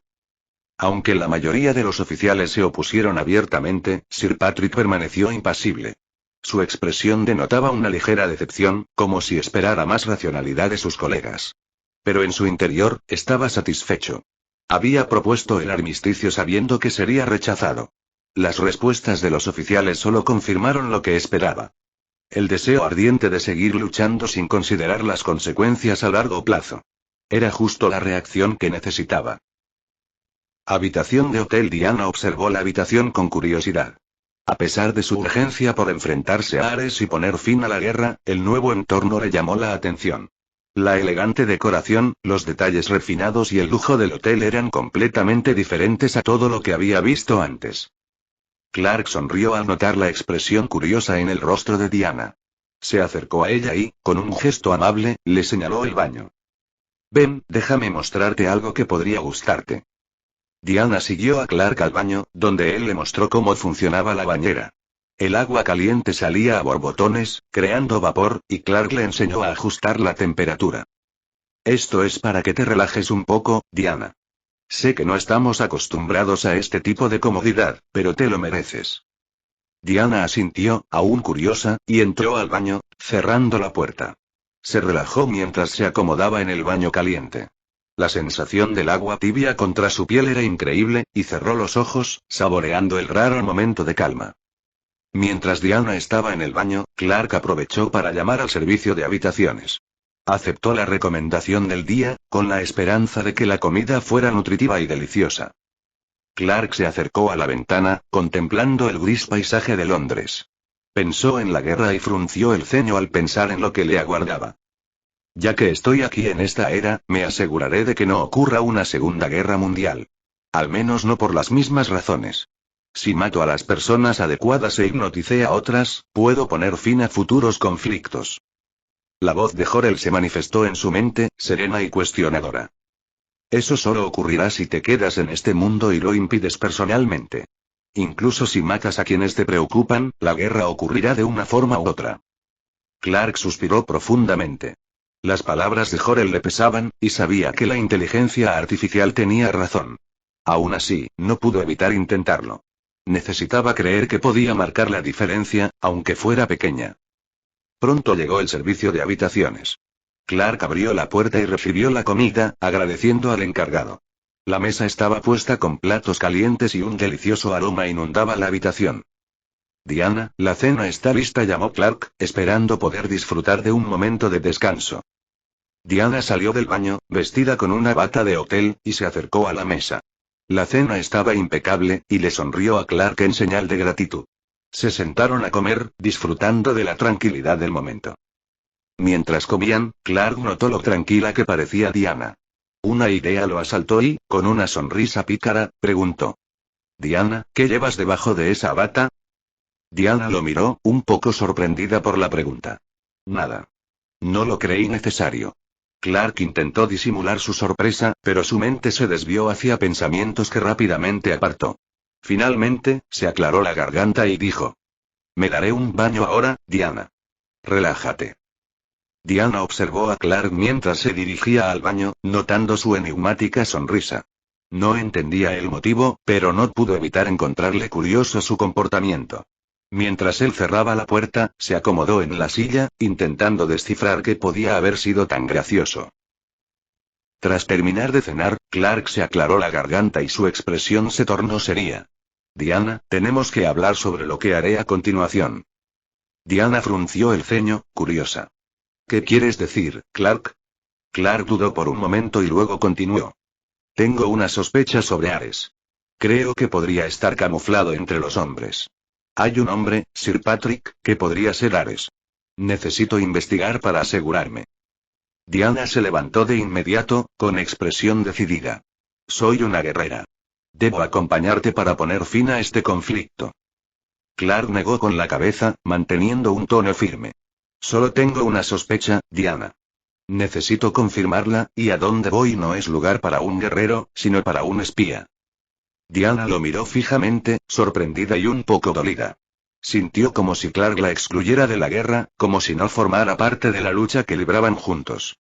Aunque la mayoría de los oficiales se opusieron abiertamente, Sir Patrick permaneció impasible. Su expresión denotaba una ligera decepción, como si esperara más racionalidad de sus colegas. Pero en su interior, estaba satisfecho. Había propuesto el armisticio sabiendo que sería rechazado. Las respuestas de los oficiales solo confirmaron lo que esperaba. El deseo ardiente de seguir luchando sin considerar las consecuencias a largo plazo. Era justo la reacción que necesitaba. Habitación de hotel. Diana observó la habitación con curiosidad. A pesar de su urgencia por enfrentarse a Ares y poner fin a la guerra, el nuevo entorno le llamó la atención. La elegante decoración, los detalles refinados y el lujo del hotel eran completamente diferentes a todo lo que había visto antes. Clark sonrió al notar la expresión curiosa en el rostro de Diana. Se acercó a ella y, con un gesto amable, le señaló el baño. Ven, déjame mostrarte algo que podría gustarte. Diana siguió a Clark al baño, donde él le mostró cómo funcionaba la bañera. El agua caliente salía a borbotones, creando vapor, y Clark le enseñó a ajustar la temperatura. Esto es para que te relajes un poco, Diana. Sé que no estamos acostumbrados a este tipo de comodidad, pero te lo mereces. Diana asintió, aún curiosa, y entró al baño, cerrando la puerta. Se relajó mientras se acomodaba en el baño caliente. La sensación del agua tibia contra su piel era increíble, y cerró los ojos, saboreando el raro momento de calma. Mientras Diana estaba en el baño, Clark aprovechó para llamar al servicio de habitaciones. Aceptó la recomendación del día, con la esperanza de que la comida fuera nutritiva y deliciosa. Clark se acercó a la ventana, contemplando el gris paisaje de Londres. Pensó en la guerra y frunció el ceño al pensar en lo que le aguardaba. Ya que estoy aquí en esta era, me aseguraré de que no ocurra una segunda guerra mundial. Al menos no por las mismas razones. Si mato a las personas adecuadas e hipnoticé a otras, puedo poner fin a futuros conflictos. La voz de Jor-El se manifestó en su mente, serena y cuestionadora. Eso solo ocurrirá si te quedas en este mundo y lo impides personalmente. Incluso si matas a quienes te preocupan, la guerra ocurrirá de una forma u otra. Clark suspiró profundamente. Las palabras de Jor-El le pesaban, y sabía que la inteligencia artificial tenía razón. Aún así, no pudo evitar intentarlo. Necesitaba creer que podía marcar la diferencia, aunque fuera pequeña. Pronto llegó el servicio de habitaciones. Clark abrió la puerta y recibió la comida, agradeciendo al encargado. La mesa estaba puesta con platos calientes y un delicioso aroma inundaba la habitación. Diana, la cena está lista, llamó Clark, esperando poder disfrutar de un momento de descanso. Diana salió del baño, vestida con una bata de hotel, y se acercó a la mesa. La cena estaba impecable, y le sonrió a Clark en señal de gratitud. Se sentaron a comer, disfrutando de la tranquilidad del momento. Mientras comían, Clark notó lo tranquila que parecía Diana. Una idea lo asaltó y, con una sonrisa pícara, preguntó. Diana, ¿qué llevas debajo de esa bata? Diana lo miró, un poco sorprendida por la pregunta. Nada. No lo creí necesario. Clark intentó disimular su sorpresa, pero su mente se desvió hacia pensamientos que rápidamente apartó. Finalmente, se aclaró la garganta y dijo. Me daré un baño ahora, Diana. Relájate. Diana observó a Clark mientras se dirigía al baño, notando su enigmática sonrisa. No entendía el motivo, pero no pudo evitar encontrarle curioso su comportamiento. Mientras él cerraba la puerta, se acomodó en la silla, intentando descifrar qué podía haber sido tan gracioso. Tras terminar de cenar, Clark se aclaró la garganta y su expresión se tornó seria. Diana, tenemos que hablar sobre lo que haré a continuación. Diana frunció el ceño, curiosa. ¿Qué quieres decir, Clark? Clark dudó por un momento y luego continuó. Tengo una sospecha sobre Ares. Creo que podría estar camuflado entre los hombres. Hay un hombre, Sir Patrick, que podría ser Ares. Necesito investigar para asegurarme. Diana se levantó de inmediato, con expresión decidida. Soy una guerrera. Debo acompañarte para poner fin a este conflicto. Clark negó con la cabeza, manteniendo un tono firme. Solo tengo una sospecha, Diana. Necesito confirmarla, y a dónde voy no es lugar para un guerrero, sino para un espía. Diana lo miró fijamente, sorprendida y un poco dolida. Sintió como si Clark la excluyera de la guerra, como si no formara parte de la lucha que libraban juntos.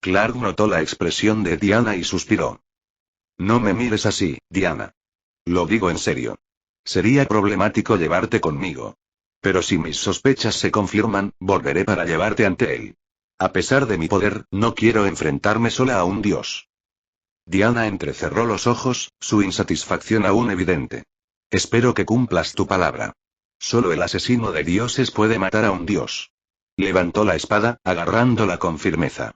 Clark notó la expresión de Diana y suspiró. No me mires así, Diana. Lo digo en serio. Sería problemático llevarte conmigo. Pero si mis sospechas se confirman, volveré para llevarte ante él. A pesar de mi poder, no quiero enfrentarme sola a un dios. Diana entrecerró los ojos, su insatisfacción aún evidente. Espero que cumplas tu palabra. Solo el asesino de dioses puede matar a un dios. Levantó la espada, agarrándola con firmeza.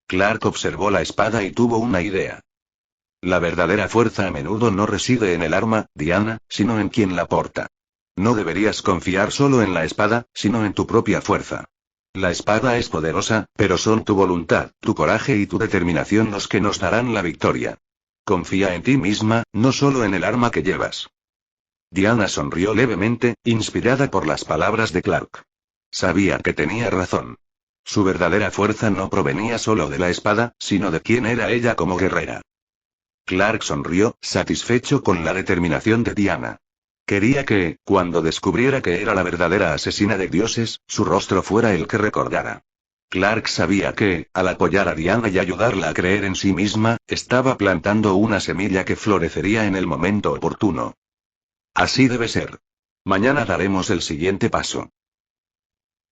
Clark observó la espada y tuvo una idea. La verdadera fuerza a menudo no reside en el arma, Diana, sino en quien la porta. No deberías confiar solo en la espada, sino en tu propia fuerza. La espada es poderosa, pero son tu voluntad, tu coraje y tu determinación los que nos darán la victoria. Confía en ti misma, no solo en el arma que llevas. Diana sonrió levemente, inspirada por las palabras de Clark. Sabía que tenía razón. Su verdadera fuerza no provenía solo de la espada, sino de quién era ella como guerrera. Clark sonrió, satisfecho con la determinación de Diana. Quería que, cuando descubriera que era la verdadera asesina de dioses, su rostro fuera el que recordara. Clark sabía que, al apoyar a Diana y ayudarla a creer en sí misma, estaba plantando una semilla que florecería en el momento oportuno. Así debe ser. Mañana daremos el siguiente paso.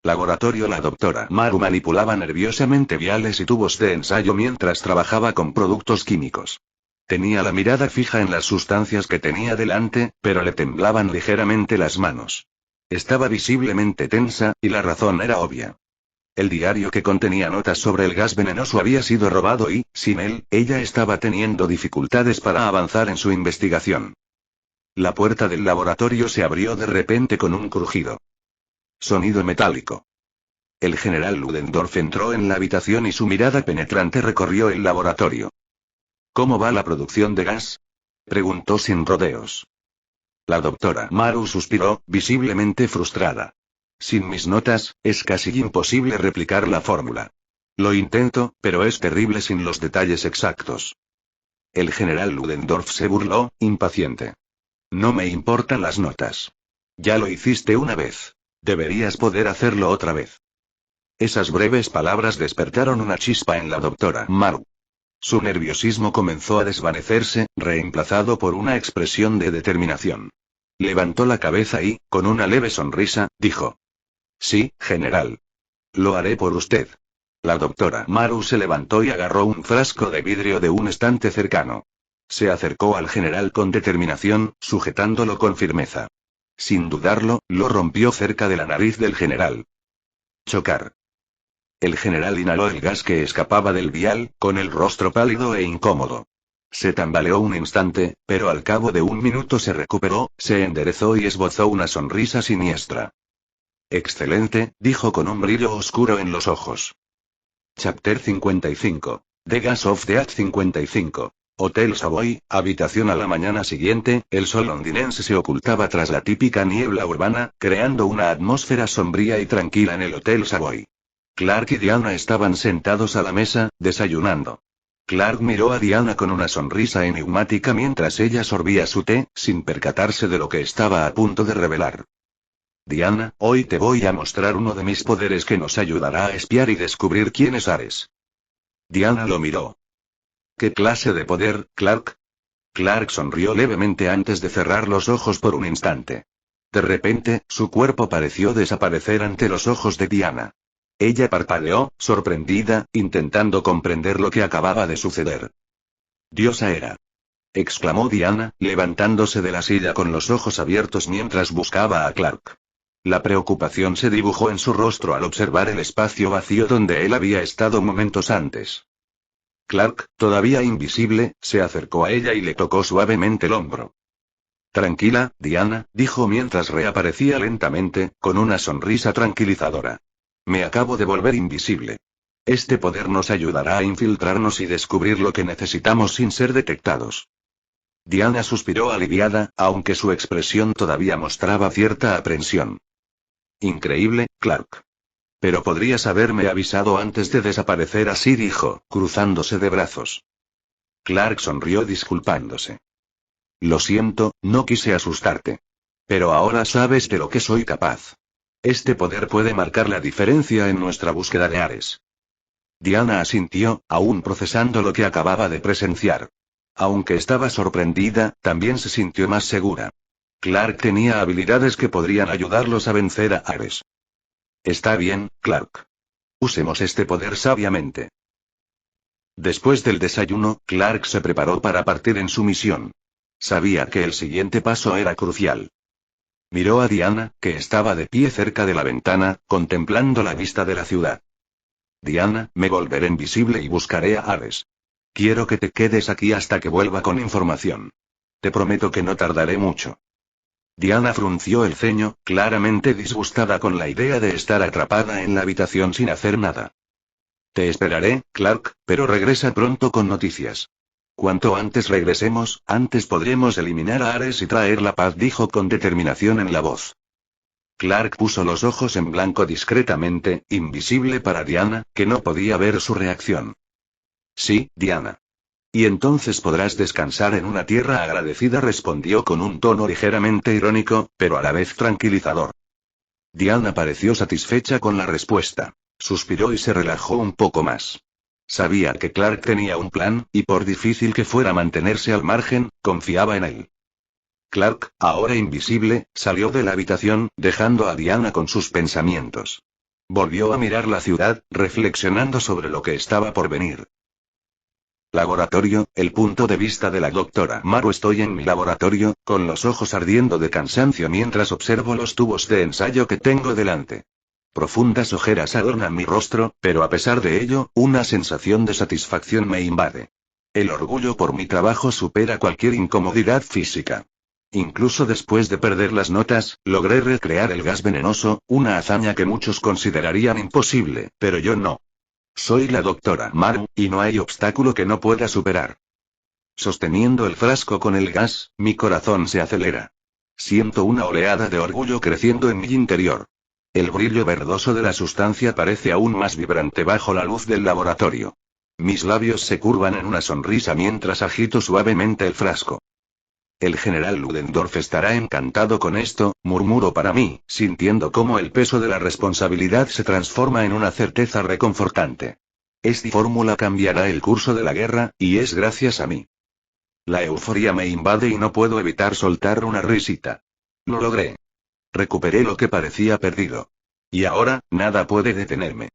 Laboratorio. La doctora Maru manipulaba nerviosamente viales y tubos de ensayo mientras trabajaba con productos químicos. Tenía la mirada fija en las sustancias que tenía delante, pero le temblaban ligeramente las manos. Estaba visiblemente tensa, y la razón era obvia. El diario que contenía notas sobre el gas venenoso había sido robado y, sin él, ella estaba teniendo dificultades para avanzar en su investigación. La puerta del laboratorio se abrió de repente con un crujido. Sonido metálico. El general Ludendorff entró en la habitación y su mirada penetrante recorrió el laboratorio. ¿Cómo va la producción de gas? Preguntó sin rodeos. La doctora Maru suspiró, visiblemente frustrada. Sin mis notas, es casi imposible replicar la fórmula. Lo intento, pero es terrible sin los detalles exactos. El general Ludendorff se burló, impaciente. No me importan las notas. Ya lo hiciste una vez. Deberías poder hacerlo otra vez. Esas breves palabras despertaron una chispa en la doctora Maru. Su nerviosismo comenzó a desvanecerse, reemplazado por una expresión de determinación. Levantó la cabeza y, con una leve sonrisa, dijo. Sí, general. Lo haré por usted. La doctora Maru se levantó y agarró un frasco de vidrio de un estante cercano. Se acercó al general con determinación, sujetándolo con firmeza. Sin dudarlo, lo rompió cerca de la nariz del general. Chocar. El general inhaló el gas que escapaba del vial, con el rostro pálido e incómodo. Se tambaleó un instante, pero al cabo de un minuto se recuperó, se enderezó y esbozó una sonrisa siniestra. Excelente, dijo con un brillo oscuro en los ojos. Chapter 55. The Gas of Death 55. Hotel Savoy, habitación. A la mañana siguiente, el sol londinense se ocultaba tras la típica niebla urbana, creando una atmósfera sombría y tranquila en el Hotel Savoy. Clark y Diana estaban sentados a la mesa, desayunando. Clark miró a Diana con una sonrisa enigmática mientras ella sorbía su té, sin percatarse de lo que estaba a punto de revelar. Diana, hoy te voy a mostrar uno de mis poderes que nos ayudará a espiar y descubrir quién es Ares. Diana lo miró. ¿Qué clase de poder, Clark? Clark sonrió levemente antes de cerrar los ojos por un instante. De repente, su cuerpo pareció desaparecer ante los ojos de Diana. Ella parpadeó, sorprendida, intentando comprender lo que acababa de suceder. Diosa era. Exclamó Diana, levantándose de la silla con los ojos abiertos mientras buscaba a Clark. La preocupación se dibujó en su rostro al observar el espacio vacío donde él había estado momentos antes. Clark, todavía invisible, se acercó a ella y le tocó suavemente el hombro. Tranquila, Diana, dijo mientras reaparecía lentamente, con una sonrisa tranquilizadora. Me acabo de volver invisible. Este poder nos ayudará a infiltrarnos y descubrir lo que necesitamos sin ser detectados. Diana suspiró aliviada, aunque su expresión todavía mostraba cierta aprensión. Increíble, Clark. Pero podrías haberme avisado antes de desaparecer así, dijo, cruzándose de brazos. Clark sonrió disculpándose. Lo siento, no quise asustarte. Pero ahora sabes de lo que soy capaz. Este poder puede marcar la diferencia en nuestra búsqueda de Ares. Diana asintió, aún procesando lo que acababa de presenciar. Aunque estaba sorprendida, también se sintió más segura. Clark tenía habilidades que podrían ayudarlos a vencer a Ares. Está bien, Clark. Usemos este poder sabiamente. Después del desayuno, Clark se preparó para partir en su misión. Sabía que el siguiente paso era crucial. Miró a Diana, que estaba de pie cerca de la ventana, contemplando la vista de la ciudad. Diana, me volveré invisible y buscaré a Ares. Quiero que te quedes aquí hasta que vuelva con información. Te prometo que no tardaré mucho. Diana frunció el ceño, claramente disgustada con la idea de estar atrapada en la habitación sin hacer nada. Te esperaré, Clark, pero regresa pronto con noticias. Cuanto antes regresemos, antes podremos eliminar a Ares y traer la paz, dijo con determinación en la voz. Clark puso los ojos en blanco discretamente, invisible para Diana, que no podía ver su reacción. Sí, Diana. Y entonces podrás descansar en una tierra agradecida, respondió con un tono ligeramente irónico, pero a la vez tranquilizador. Diana pareció satisfecha con la respuesta. Suspiró y se relajó un poco más. Sabía que Clark tenía un plan, y por difícil que fuera mantenerse al margen, confiaba en él. Clark, ahora invisible, salió de la habitación, dejando a Diana con sus pensamientos. Volvió a mirar la ciudad, reflexionando sobre lo que estaba por venir. Laboratorio, el punto de vista de la doctora Maru. Estoy en mi laboratorio, con los ojos ardiendo de cansancio mientras observo los tubos de ensayo que tengo delante. Profundas ojeras adornan mi rostro, pero a pesar de ello, una sensación de satisfacción me invade. El orgullo por mi trabajo supera cualquier incomodidad física. Incluso después de perder las notas, logré recrear el gas venenoso, una hazaña que muchos considerarían imposible, pero yo no. Soy la doctora Maru, y no hay obstáculo que no pueda superar. Sosteniendo el frasco con el gas, mi corazón se acelera. Siento una oleada de orgullo creciendo en mi interior. El brillo verdoso de la sustancia parece aún más vibrante bajo la luz del laboratorio. Mis labios se curvan en una sonrisa mientras agito suavemente el frasco. El general Ludendorff estará encantado con esto, murmuro para mí, sintiendo cómo el peso de la responsabilidad se transforma en una certeza reconfortante. Esta fórmula cambiará el curso de la guerra, y es gracias a mí. La euforia me invade y no puedo evitar soltar una risita. Lo logré. Recuperé lo que parecía perdido. Y ahora, nada puede detenerme.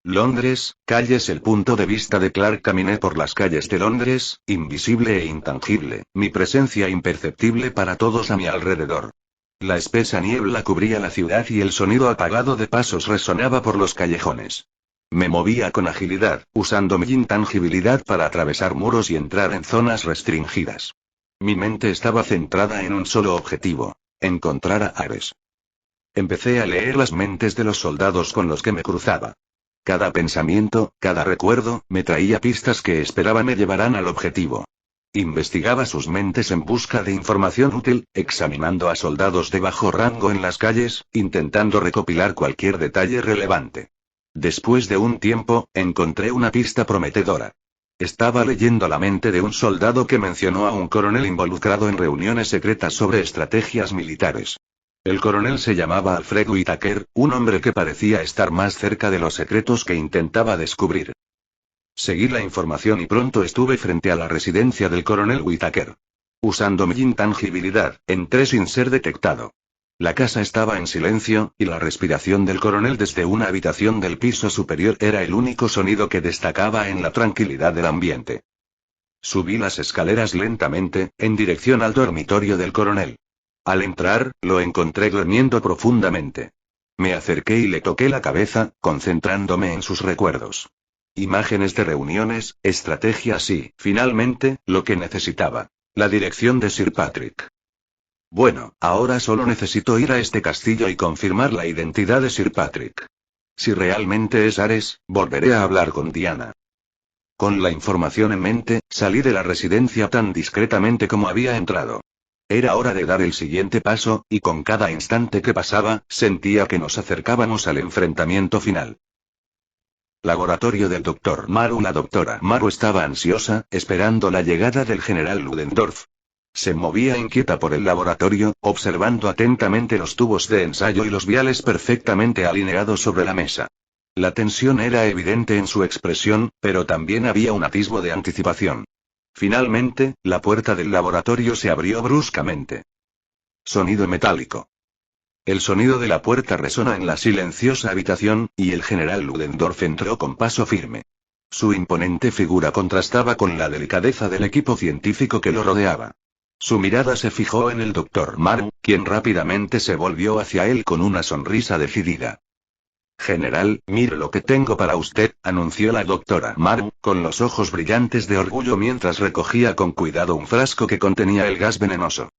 Londres, calles. El punto de vista de Clark. Caminé por las calles de Londres, invisible e intangible, mi presencia imperceptible para todos a mi alrededor. La espesa niebla cubría la ciudad y el sonido apagado de pasos resonaba por los callejones. Me movía con agilidad, usando mi intangibilidad para atravesar muros y entrar en zonas restringidas. Mi mente estaba centrada en un solo objetivo: encontrar a Ares. Empecé a leer las mentes de los soldados con los que me cruzaba. Cada pensamiento, cada recuerdo, me traía pistas que esperaba me llevarán al objetivo. Investigaba sus mentes en busca de información útil, examinando a soldados de bajo rango en las calles, intentando recopilar cualquier detalle relevante. Después de un tiempo, encontré una pista prometedora. Estaba leyendo la mente de un soldado que mencionó a un coronel involucrado en reuniones secretas sobre estrategias militares. El coronel se llamaba Alfred Whitaker, un hombre que parecía estar más cerca de los secretos que intentaba descubrir. Seguí la información y pronto estuve frente a la residencia del coronel Whitaker. Usando mi intangibilidad, entré sin ser detectado. La casa estaba en silencio, y la respiración del coronel desde una habitación del piso superior era el único sonido que destacaba en la tranquilidad del ambiente. Subí las escaleras lentamente, en dirección al dormitorio del coronel. Al entrar, lo encontré durmiendo profundamente. Me acerqué y le toqué la cabeza, concentrándome en sus recuerdos. Imágenes de reuniones, estrategias y, finalmente, lo que necesitaba. La dirección de Sir Patrick. Bueno, ahora solo necesito ir a este castillo y confirmar la identidad de Sir Patrick. Si realmente es Ares, volveré a hablar con Diana. Con la información en mente, salí de la residencia tan discretamente como había entrado. Era hora de dar el siguiente paso, y con cada instante que pasaba, sentía que nos acercábamos al enfrentamiento final. Laboratorio del Dr. Maru. La doctora Maru estaba ansiosa, esperando la llegada del general Ludendorff. Se movía inquieta por el laboratorio, observando atentamente los tubos de ensayo y los viales perfectamente alineados sobre la mesa. La tensión era evidente en su expresión, pero también había un atisbo de anticipación. Finalmente, la puerta del laboratorio se abrió bruscamente. Sonido metálico. El sonido de la puerta resonó en la silenciosa habitación, y el general Ludendorff entró con paso firme. Su imponente figura contrastaba con la delicadeza del equipo científico que lo rodeaba. Su mirada se fijó en el Dr. Maru, quien rápidamente se volvió hacia él con una sonrisa decidida. General, mire lo que tengo para usted, anunció la doctora Maru, con los ojos brillantes de orgullo mientras recogía con cuidado un frasco que contenía el gas venenoso.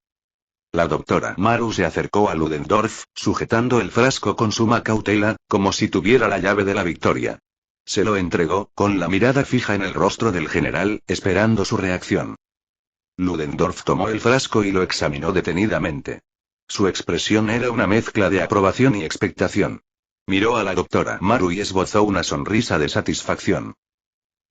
La doctora Maru se acercó a Ludendorff, sujetando el frasco con suma cautela, como si tuviera la llave de la victoria. Se lo entregó, con la mirada fija en el rostro del general, esperando su reacción. Ludendorff tomó el frasco y lo examinó detenidamente. Su expresión era una mezcla de aprobación y expectación. Miró a la doctora Maru y esbozó una sonrisa de satisfacción.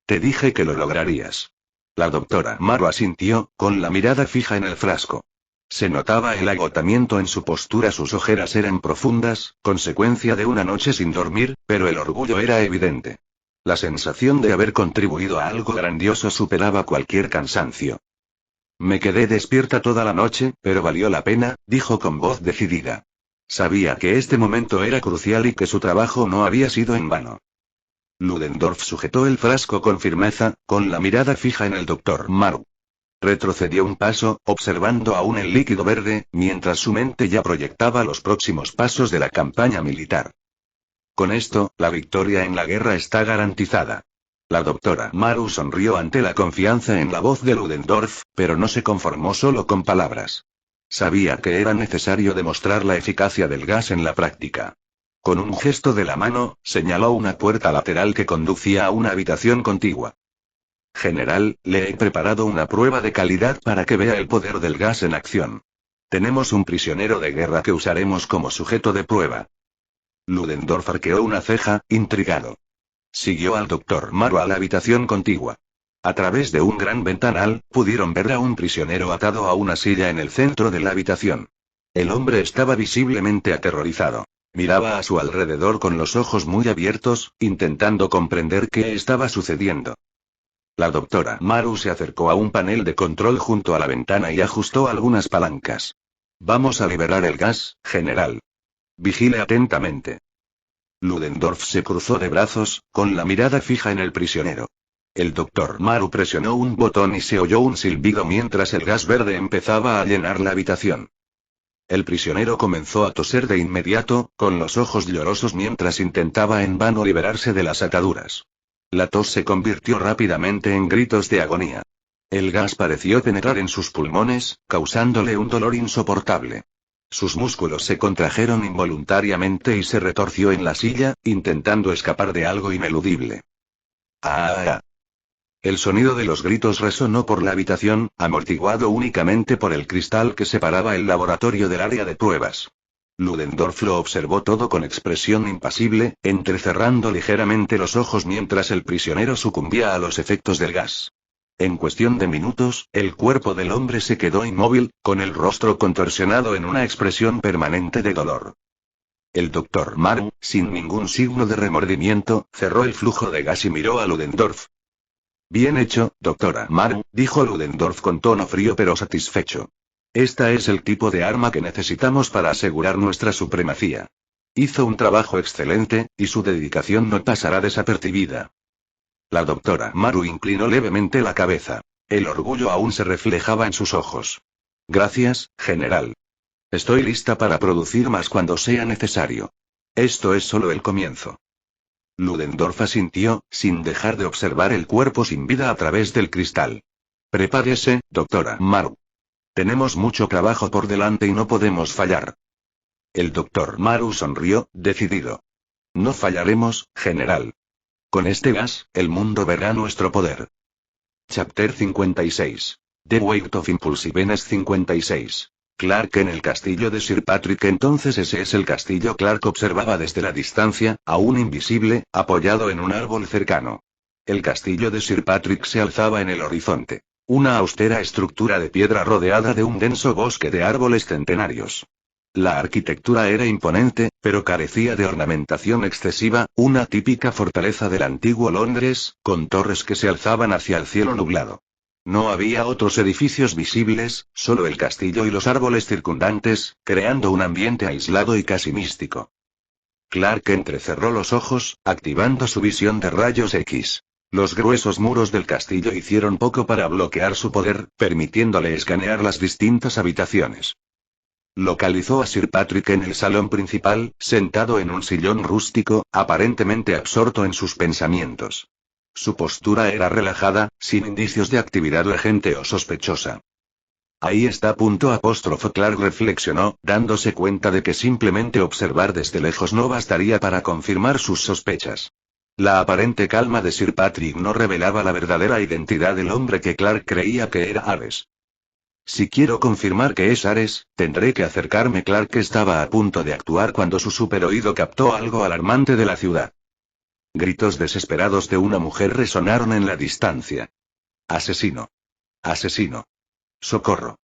Te dije que lo lograrías. La doctora Maru asintió, con la mirada fija en el frasco. Se notaba el agotamiento en su postura, sus ojeras eran profundas, consecuencia de una noche sin dormir, pero el orgullo era evidente. La sensación de haber contribuido a algo grandioso superaba cualquier cansancio. Me quedé despierta toda la noche, pero valió la pena, dijo con voz decidida. Sabía que este momento era crucial y que su trabajo no había sido en vano. Ludendorff sujetó el frasco con firmeza, con la mirada fija en el Dr. Maru. Retrocedió un paso, observando aún el líquido verde, mientras su mente ya proyectaba los próximos pasos de la campaña militar. Con esto, la victoria en la guerra está garantizada. La doctora Maru sonrió ante la confianza en la voz de Ludendorff, pero no se conformó solo con palabras. Sabía que era necesario demostrar la eficacia del gas en la práctica. Con un gesto de la mano, señaló una puerta lateral que conducía a una habitación contigua. General, le he preparado una prueba de calidad para que vea el poder del gas en acción. Tenemos un prisionero de guerra que usaremos como sujeto de prueba. Ludendorff arqueó una ceja, intrigado. Siguió al Dr. Maru a la habitación contigua. A través de un gran ventanal, pudieron ver a un prisionero atado a una silla en el centro de la habitación. El hombre estaba visiblemente aterrorizado. Miraba a su alrededor con los ojos muy abiertos, intentando comprender qué estaba sucediendo. La doctora Maru se acercó a un panel de control junto a la ventana y ajustó algunas palancas. Vamos a liberar el gas, general. Vigile atentamente. Ludendorff se cruzó de brazos, con la mirada fija en el prisionero. El Dr. Maru presionó un botón y se oyó un silbido mientras el gas verde empezaba a llenar la habitación. El prisionero comenzó a toser de inmediato, con los ojos llorosos mientras intentaba en vano liberarse de las ataduras. La tos se convirtió rápidamente en gritos de agonía. El gas pareció penetrar en sus pulmones, causándole un dolor insoportable. Sus músculos se contrajeron involuntariamente y se retorció en la silla, intentando escapar de algo ineludible. ¡Ah! El sonido de los gritos resonó por la habitación, amortiguado únicamente por el cristal que separaba el laboratorio del área de pruebas. Ludendorff lo observó todo con expresión impasible, entrecerrando ligeramente los ojos mientras el prisionero sucumbía a los efectos del gas. En cuestión de minutos, el cuerpo del hombre se quedó inmóvil, con el rostro contorsionado en una expresión permanente de dolor. El Dr. Maru, sin ningún signo de remordimiento, cerró el flujo de gas y miró a Ludendorff. Bien hecho, doctora Maru, dijo Ludendorff con tono frío pero satisfecho. Esta es el tipo de arma que necesitamos para asegurar nuestra supremacía. Hizo un trabajo excelente, y su dedicación no pasará desapercibida. La doctora Maru inclinó levemente la cabeza. El orgullo aún se reflejaba en sus ojos. Gracias, general. Estoy lista para producir más cuando sea necesario. Esto es solo el comienzo. Ludendorff asintió, sin dejar de observar el cuerpo sin vida a través del cristal. Prepárese, doctora Maru. Tenemos mucho trabajo por delante y no podemos fallar. El doctor Maru sonrió, decidido. No fallaremos, general. Con este gas, el mundo verá nuestro poder. Chapter 56. The Weight of Impulsiveness 56. Clark en el castillo de Sir Patrick. Entonces ese es el castillo. Clark observaba desde la distancia, aún invisible, apoyado en un árbol cercano. El castillo de Sir Patrick se alzaba en el horizonte. Una austera estructura de piedra rodeada de un denso bosque de árboles centenarios. La arquitectura era imponente, pero carecía de ornamentación excesiva, una típica fortaleza del antiguo Londres, con torres que se alzaban hacia el cielo nublado. No había otros edificios visibles, solo el castillo y los árboles circundantes, creando un ambiente aislado y casi místico. Clark entrecerró los ojos, activando su visión de rayos X. Los gruesos muros del castillo hicieron poco para bloquear su poder, permitiéndole escanear las distintas habitaciones. Localizó a Sir Patrick en el salón principal, sentado en un sillón rústico, aparentemente absorto en sus pensamientos. Su postura era relajada, sin indicios de actividad urgente o sospechosa. Ahí está. Clark reflexionó, dándose cuenta de que simplemente observar desde lejos no bastaría para confirmar sus sospechas. La aparente calma de Sir Patrick no revelaba la verdadera identidad del hombre que Clark creía que era Ares. Si quiero confirmar que es Ares, tendré que acercarme. Clark estaba a punto de actuar cuando su superoído captó algo alarmante de la ciudad. Gritos desesperados de una mujer resonaron en la distancia. Asesino. Asesino. Socorro.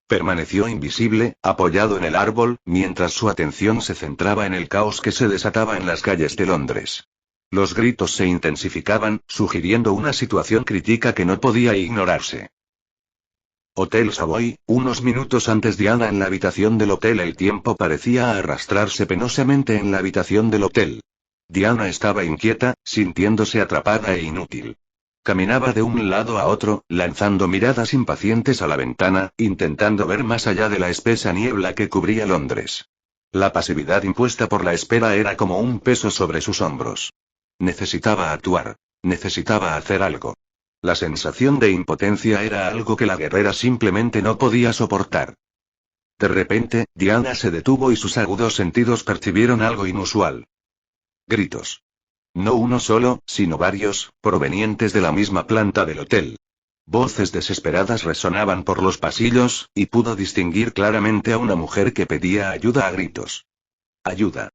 Permaneció invisible, apoyado en el árbol, mientras su atención se centraba en el caos que se desataba en las calles de Londres. Los gritos se intensificaban, sugiriendo una situación crítica que no podía ignorarse. Hotel Savoy, unos minutos antes. Diana en la habitación del hotel. El tiempo parecía arrastrarse penosamente en la habitación del hotel. Diana estaba inquieta, sintiéndose atrapada e inútil. Caminaba de un lado a otro, lanzando miradas impacientes a la ventana, intentando ver más allá de la espesa niebla que cubría Londres. La pasividad impuesta por la espera era como un peso sobre sus hombros. Necesitaba actuar. Necesitaba hacer algo. La sensación de impotencia era algo que la guerrera simplemente no podía soportar. De repente, Diana se detuvo y sus agudos sentidos percibieron algo inusual. Gritos. No uno solo, sino varios, provenientes de la misma planta del hotel. Voces desesperadas resonaban por los pasillos, y pudo distinguir claramente a una mujer que pedía ayuda a gritos. Ayuda.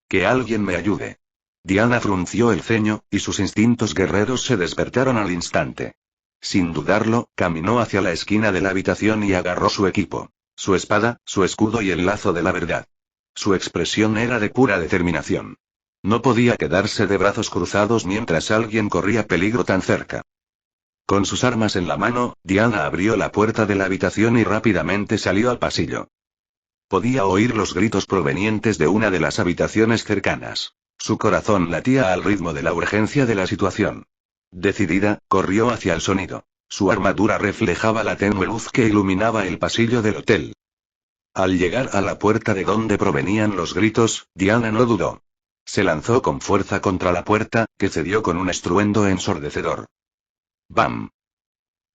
Que alguien me ayude. Diana frunció el ceño, y sus instintos guerreros se despertaron al instante. Sin dudarlo, caminó hacia la esquina de la habitación y agarró su equipo. Su espada, su escudo y el lazo de la verdad. Su expresión era de pura determinación. No podía quedarse de brazos cruzados mientras alguien corría peligro tan cerca. Con sus armas en la mano, Diana abrió la puerta de la habitación y rápidamente salió al pasillo. Podía oír los gritos provenientes de una de las habitaciones cercanas. Su corazón latía al ritmo de la urgencia de la situación. Decidida, corrió hacia el sonido. Su armadura reflejaba la tenue luz que iluminaba el pasillo del hotel. Al llegar a la puerta de donde provenían los gritos, Diana no dudó. Se lanzó con fuerza contra la puerta, que cedió con un estruendo ensordecedor. ¡Bam!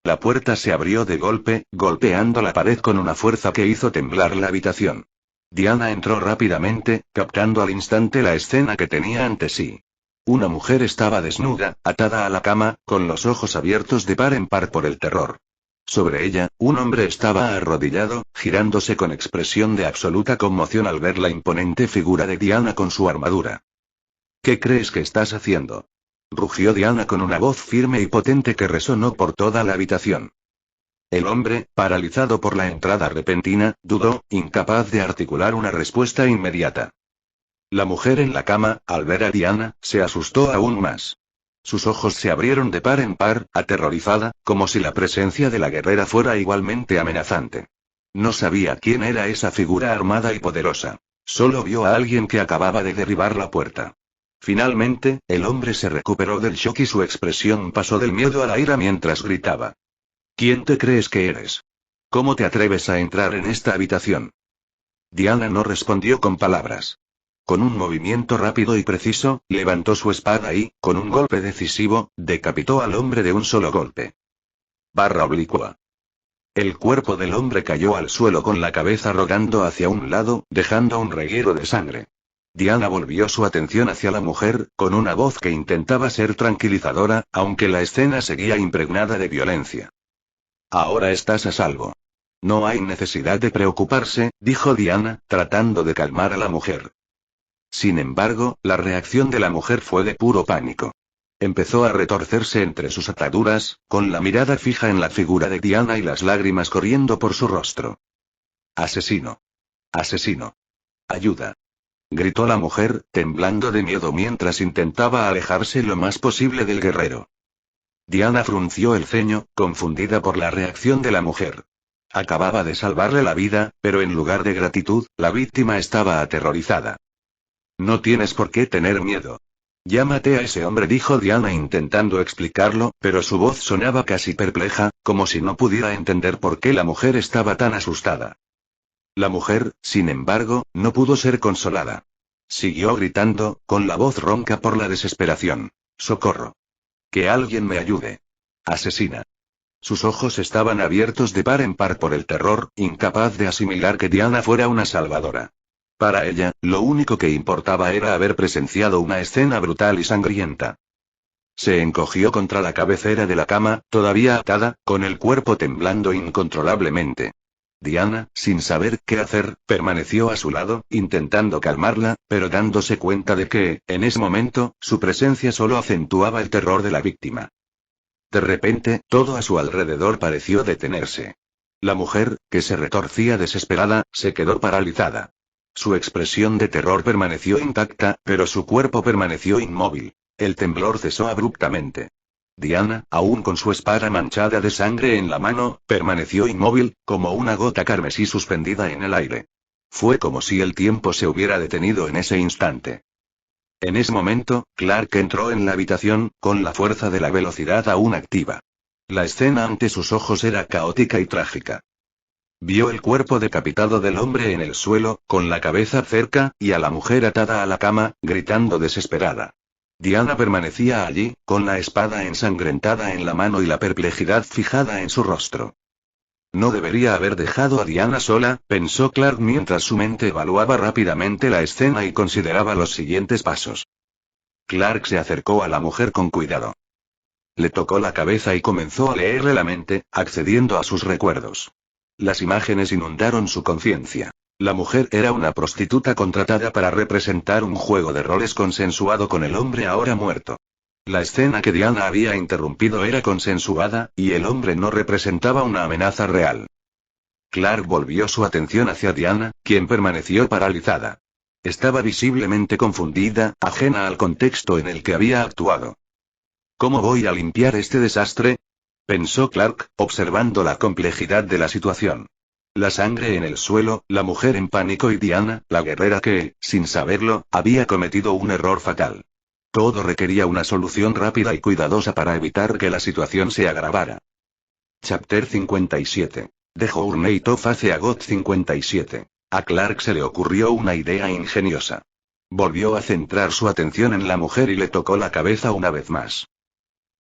La puerta se abrió de golpe, golpeando la pared con una fuerza que hizo temblar la habitación. Diana entró rápidamente, captando al instante la escena que tenía ante sí. Una mujer estaba desnuda, atada a la cama, con los ojos abiertos de par en par por el terror. Sobre ella, un hombre estaba arrodillado, girándose con expresión de absoluta conmoción al ver la imponente figura de Diana con su armadura. ¿Qué crees que estás haciendo?, rugió Diana con una voz firme y potente que resonó por toda la habitación. El hombre, paralizado por la entrada repentina, dudó, incapaz de articular una respuesta inmediata. La mujer en la cama, al ver a Diana, se asustó aún más. Sus ojos se abrieron de par en par, aterrorizada, como si la presencia de la guerrera fuera igualmente amenazante. No sabía quién era esa figura armada y poderosa. Solo vio a alguien que acababa de derribar la puerta. Finalmente, el hombre se recuperó del shock y su expresión pasó del miedo a la ira mientras gritaba. ¿Quién te crees que eres? ¿Cómo te atreves a entrar en esta habitación? Diana no respondió con palabras. Con un movimiento rápido y preciso, levantó su espada y, con un golpe decisivo, decapitó al hombre de un solo golpe. Barra oblicua. El cuerpo del hombre cayó al suelo con la cabeza rodando hacia un lado, dejando un reguero de sangre. Diana volvió su atención hacia la mujer, con una voz que intentaba ser tranquilizadora, aunque la escena seguía impregnada de violencia. Ahora estás a salvo. No hay necesidad de preocuparse, dijo Diana, tratando de calmar a la mujer. Sin embargo, la reacción de la mujer fue de puro pánico. Empezó a retorcerse entre sus ataduras, con la mirada fija en la figura de Diana y las lágrimas corriendo por su rostro. Asesino. Asesino. Ayuda. Gritó la mujer, temblando de miedo mientras intentaba alejarse lo más posible del guerrero. Diana frunció el ceño, confundida por la reacción de la mujer. Acababa de salvarle la vida, pero en lugar de gratitud, la víctima estaba aterrorizada. No tienes por qué tener miedo. Ya maté a ese hombre, dijo Diana intentando explicarlo, pero su voz sonaba casi perpleja, como si no pudiera entender por qué la mujer estaba tan asustada. La mujer, sin embargo, no pudo ser consolada. Siguió gritando, con la voz ronca por la desesperación. ¡Socorro! ¡Que alguien me ayude! ¡Asesina! Sus ojos estaban abiertos de par en par por el terror, incapaz de asimilar que Diana fuera una salvadora. Para ella, lo único que importaba era haber presenciado una escena brutal y sangrienta. Se encogió contra la cabecera de la cama, todavía atada, con el cuerpo temblando incontrolablemente. Diana, sin saber qué hacer, permaneció a su lado, intentando calmarla, pero dándose cuenta de que, en ese momento, su presencia solo acentuaba el terror de la víctima. De repente, todo a su alrededor pareció detenerse. La mujer, que se retorcía desesperada, se quedó paralizada. Su expresión de terror permaneció intacta, pero su cuerpo permaneció inmóvil. El temblor cesó abruptamente. Diana, aún con su espada manchada de sangre en la mano, permaneció inmóvil, como una gota carmesí suspendida en el aire. Fue como si el tiempo se hubiera detenido en ese instante. En ese momento, Clark entró en la habitación, con la fuerza de la velocidad aún activa. La escena ante sus ojos era caótica y trágica. Vio el cuerpo decapitado del hombre en el suelo, con la cabeza cerca, y a la mujer atada a la cama, gritando desesperada. Diana permanecía allí, con la espada ensangrentada en la mano y la perplejidad fijada en su rostro. No debería haber dejado a Diana sola, pensó Clark mientras su mente evaluaba rápidamente la escena y consideraba los siguientes pasos. Clark se acercó a la mujer con cuidado. Le tocó la cabeza y comenzó a leerle la mente, accediendo a sus recuerdos. Las imágenes inundaron su conciencia. La mujer era una prostituta contratada para representar un juego de roles consensuado con el hombre ahora muerto. La escena que Diana había interrumpido era consensuada, y el hombre no representaba una amenaza real. Clark volvió su atención hacia Diana, quien permaneció paralizada. Estaba visiblemente confundida, ajena al contexto en el que había actuado. ¿Cómo voy a limpiar este desastre?, pensó Clark, observando la complejidad de la situación. La sangre en el suelo, la mujer en pánico y Diana, la guerrera que, sin saberlo, había cometido un error fatal. Todo requería una solución rápida y cuidadosa para evitar que la situación se agravara. Chapter 57. The Journey to Face a God 57. A Clark se le ocurrió una idea ingeniosa. Volvió a centrar su atención en la mujer y le tocó la cabeza una vez más.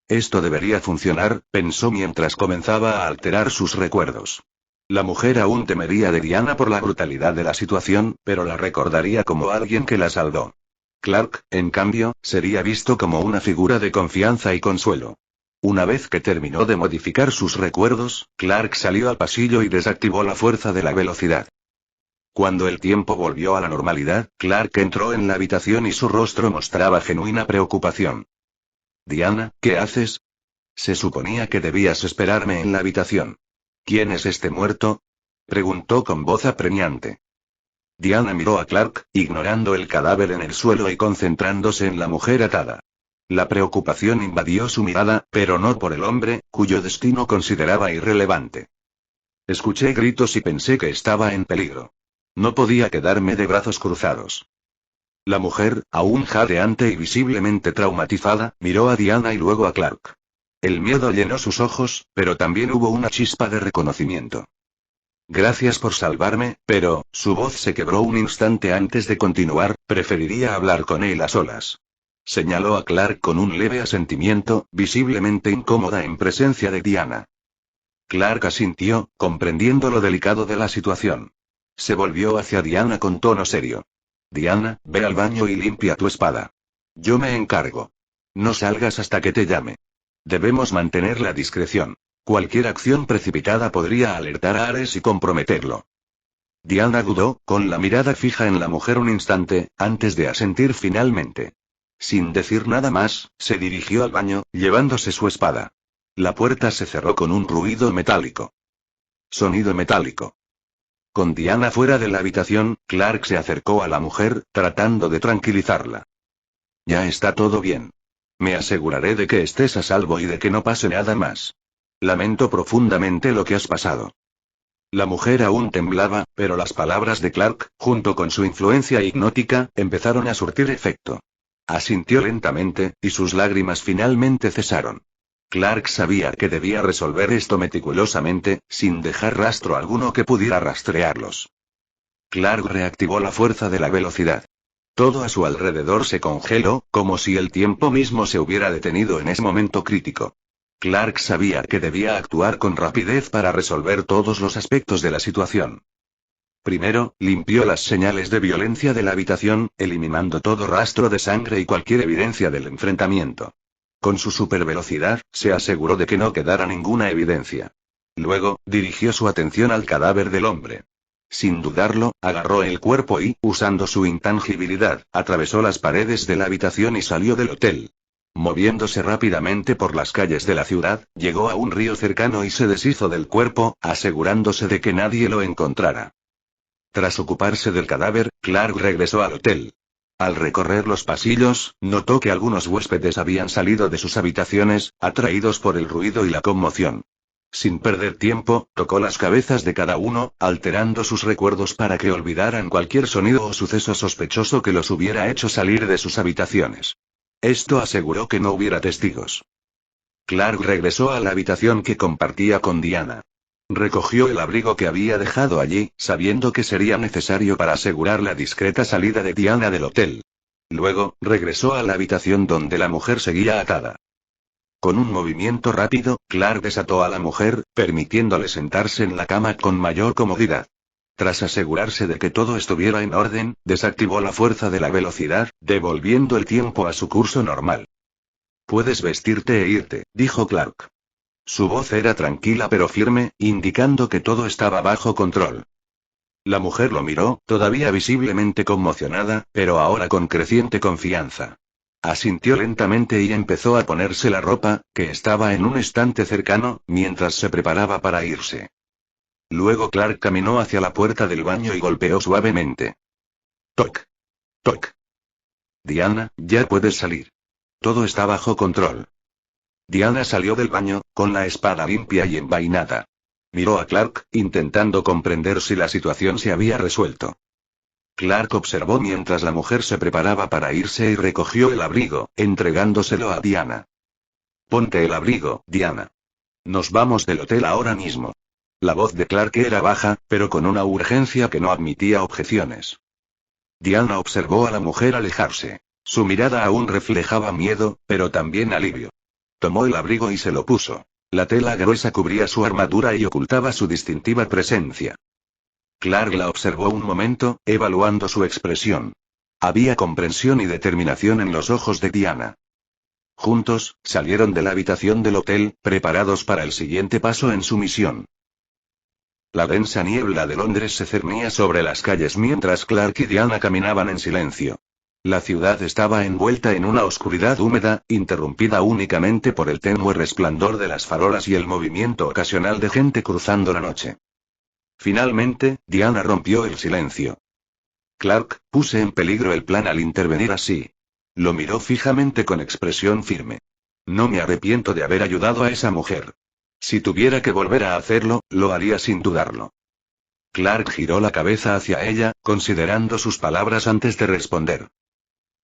Esto debería funcionar, pensó mientras comenzaba a alterar sus recuerdos. La mujer aún temería de Diana por la brutalidad de la situación, pero la recordaría como alguien que la salvó. Clark, en cambio, sería visto como una figura de confianza y consuelo. Una vez que terminó de modificar sus recuerdos, Clark salió al pasillo y desactivó la fuerza de la velocidad. Cuando el tiempo volvió a la normalidad, Clark entró en la habitación y su rostro mostraba genuina preocupación. Diana, ¿qué haces? Se suponía que debías esperarme en la habitación. ¿Quién es este muerto?, preguntó con voz apremiante. Diana miró a Clark, ignorando el cadáver en el suelo y concentrándose en la mujer atada. La preocupación invadió su mirada, pero no por el hombre, cuyo destino consideraba irrelevante. Escuché gritos y pensé que estaba en peligro. No podía quedarme de brazos cruzados. La mujer, aún jadeante y visiblemente traumatizada, miró a Diana y luego a Clark. El miedo llenó sus ojos, pero también hubo una chispa de reconocimiento. Gracias por salvarme, pero, su voz se quebró un instante antes de continuar, preferiría hablar con él a solas. Señaló a Clark con un leve asentimiento, visiblemente incómoda en presencia de Diana. Clark asintió, comprendiendo lo delicado de la situación. Se volvió hacia Diana con tono serio. Diana, ve al baño y limpia tu espada. Yo me encargo. No salgas hasta que te llame. Debemos mantener la discreción. Cualquier acción precipitada podría alertar a Ares y comprometerlo. Diana dudó, con la mirada fija en la mujer un instante, antes de asentir finalmente. Sin decir nada más, se dirigió al baño, llevándose su espada. La puerta se cerró con un ruido metálico. Sonido metálico. Con Diana fuera de la habitación, Clark se acercó a la mujer, tratando de tranquilizarla. Ya está todo bien. Me aseguraré de que estés a salvo y de que no pase nada más. Lamento profundamente lo que has pasado. La mujer aún temblaba, pero las palabras de Clark, junto con su influencia hipnótica, empezaron a surtir efecto. Asintió lentamente, y sus lágrimas finalmente cesaron. Clark sabía que debía resolver esto meticulosamente, sin dejar rastro alguno que pudiera rastrearlos. Clark reactivó la fuerza de la velocidad. Todo a su alrededor se congeló, como si el tiempo mismo se hubiera detenido en ese momento crítico. Clark sabía que debía actuar con rapidez para resolver todos los aspectos de la situación. Primero, limpió las señales de violencia de la habitación, eliminando todo rastro de sangre y cualquier evidencia del enfrentamiento. Con su supervelocidad, se aseguró de que no quedara ninguna evidencia. Luego, dirigió su atención al cadáver del hombre. Sin dudarlo, agarró el cuerpo y, usando su intangibilidad, atravesó las paredes de la habitación y salió del hotel. Moviéndose rápidamente por las calles de la ciudad, llegó a un río cercano y se deshizo del cuerpo, asegurándose de que nadie lo encontrara. Tras ocuparse del cadáver, Clark regresó al hotel. Al recorrer los pasillos, notó que algunos huéspedes habían salido de sus habitaciones, atraídos por el ruido y la conmoción. Sin perder tiempo, tocó las cabezas de cada uno, alterando sus recuerdos para que olvidaran cualquier sonido o suceso sospechoso que los hubiera hecho salir de sus habitaciones. Esto aseguró que no hubiera testigos. Clark regresó a la habitación que compartía con Diana. Recogió el abrigo que había dejado allí, sabiendo que sería necesario para asegurar la discreta salida de Diana del hotel. Luego, regresó a la habitación donde la mujer seguía atada. Con un movimiento rápido, Clark desató a la mujer, permitiéndole sentarse en la cama con mayor comodidad. Tras asegurarse de que todo estuviera en orden, desactivó la fuerza de la velocidad, devolviendo el tiempo a su curso normal. Puedes vestirte e irte, dijo Clark. Su voz era tranquila pero firme, indicando que todo estaba bajo control. La mujer lo miró, todavía visiblemente conmocionada, pero ahora con creciente confianza. Asintió lentamente y empezó a ponerse la ropa, que estaba en un estante cercano, mientras se preparaba para irse. Luego Clark caminó hacia la puerta del baño y golpeó suavemente. Toc. Toc. Diana, ya puedes salir. Todo está bajo control. Diana salió del baño, con la espada limpia y envainada. Miró a Clark, intentando comprender si la situación se había resuelto. Clark observó mientras la mujer se preparaba para irse y recogió el abrigo, entregándoselo a Diana. Ponte el abrigo, Diana. Nos vamos del hotel ahora mismo. La voz de Clark era baja, pero con una urgencia que no admitía objeciones. Diana observó a la mujer alejarse. Su mirada aún reflejaba miedo, pero también alivio. Tomó el abrigo y se lo puso. La tela gruesa cubría su armadura y ocultaba su distintiva presencia. Clark la observó un momento, evaluando su expresión. Había comprensión y determinación en los ojos de Diana. Juntos, salieron de la habitación del hotel, preparados para el siguiente paso en su misión. La densa niebla de Londres se cernía sobre las calles mientras Clark y Diana caminaban en silencio. La ciudad estaba envuelta en una oscuridad húmeda, interrumpida únicamente por el tenue resplandor de las farolas y el movimiento ocasional de gente cruzando la noche. Finalmente, Diana rompió el silencio. Clark, puse en peligro el plan al intervenir así. Lo miró fijamente con expresión firme. No me arrepiento de haber ayudado a esa mujer. Si tuviera que volver a hacerlo, lo haría sin dudarlo. Clark giró la cabeza hacia ella, considerando sus palabras antes de responder.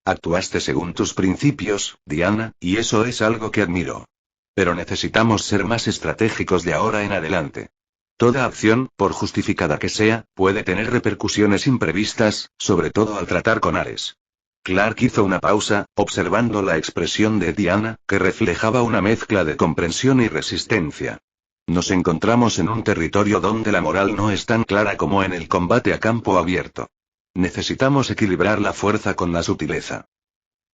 Actuaste según tus principios, Diana, y eso es algo que admiro. Pero necesitamos ser más estratégicos de ahora en adelante. Toda acción, por justificada que sea, puede tener repercusiones imprevistas, sobre todo al tratar con Ares. Clark hizo una pausa, observando la expresión de Diana, que reflejaba una mezcla de comprensión y resistencia. Nos encontramos en un territorio donde la moral no es tan clara como en el combate a campo abierto. Necesitamos equilibrar la fuerza con la sutileza.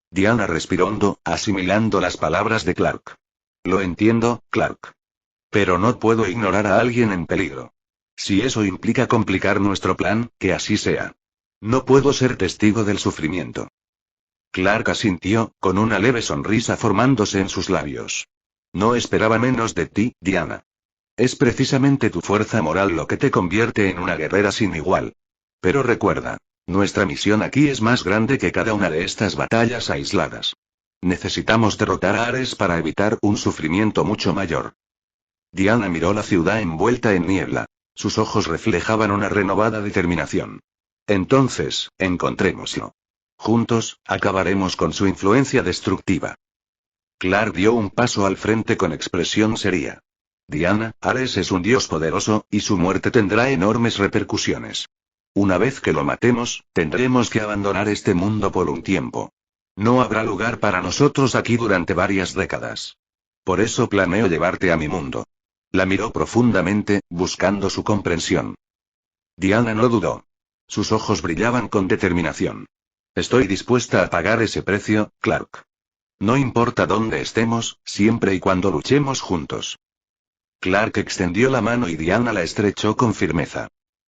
Diana respiró hondo, asimilando las palabras de Clark. Lo entiendo, Clark. Pero no puedo ignorar a alguien en peligro. Si eso implica complicar nuestro plan, que así sea. No puedo ser testigo del sufrimiento. Clark asintió, con una leve sonrisa formándose en sus labios. No esperaba menos de ti, Diana. Es precisamente tu fuerza moral lo que te convierte en una guerrera sin igual. Pero recuerda, nuestra misión aquí es más grande que cada una de estas batallas aisladas. Necesitamos derrotar a Ares para evitar un sufrimiento mucho mayor. Diana miró la ciudad envuelta en niebla. Sus ojos reflejaban una renovada determinación. Entonces, encontrémoslo. Juntos, acabaremos con su influencia destructiva. Clark dio un paso al frente con expresión seria. Diana, Ares es un dios poderoso, y su muerte tendrá enormes repercusiones. Una vez que lo matemos, tendremos que abandonar este mundo por un tiempo. No habrá lugar para nosotros aquí durante varias décadas. Por eso planeo llevarte a mi mundo. La miró profundamente, buscando su comprensión. Diana no dudó. Sus ojos brillaban con determinación. Estoy dispuesta a pagar ese precio, Clark. No importa dónde estemos, siempre y cuando luchemos juntos. Clark extendió la mano y Diana la estrechó con firmeza.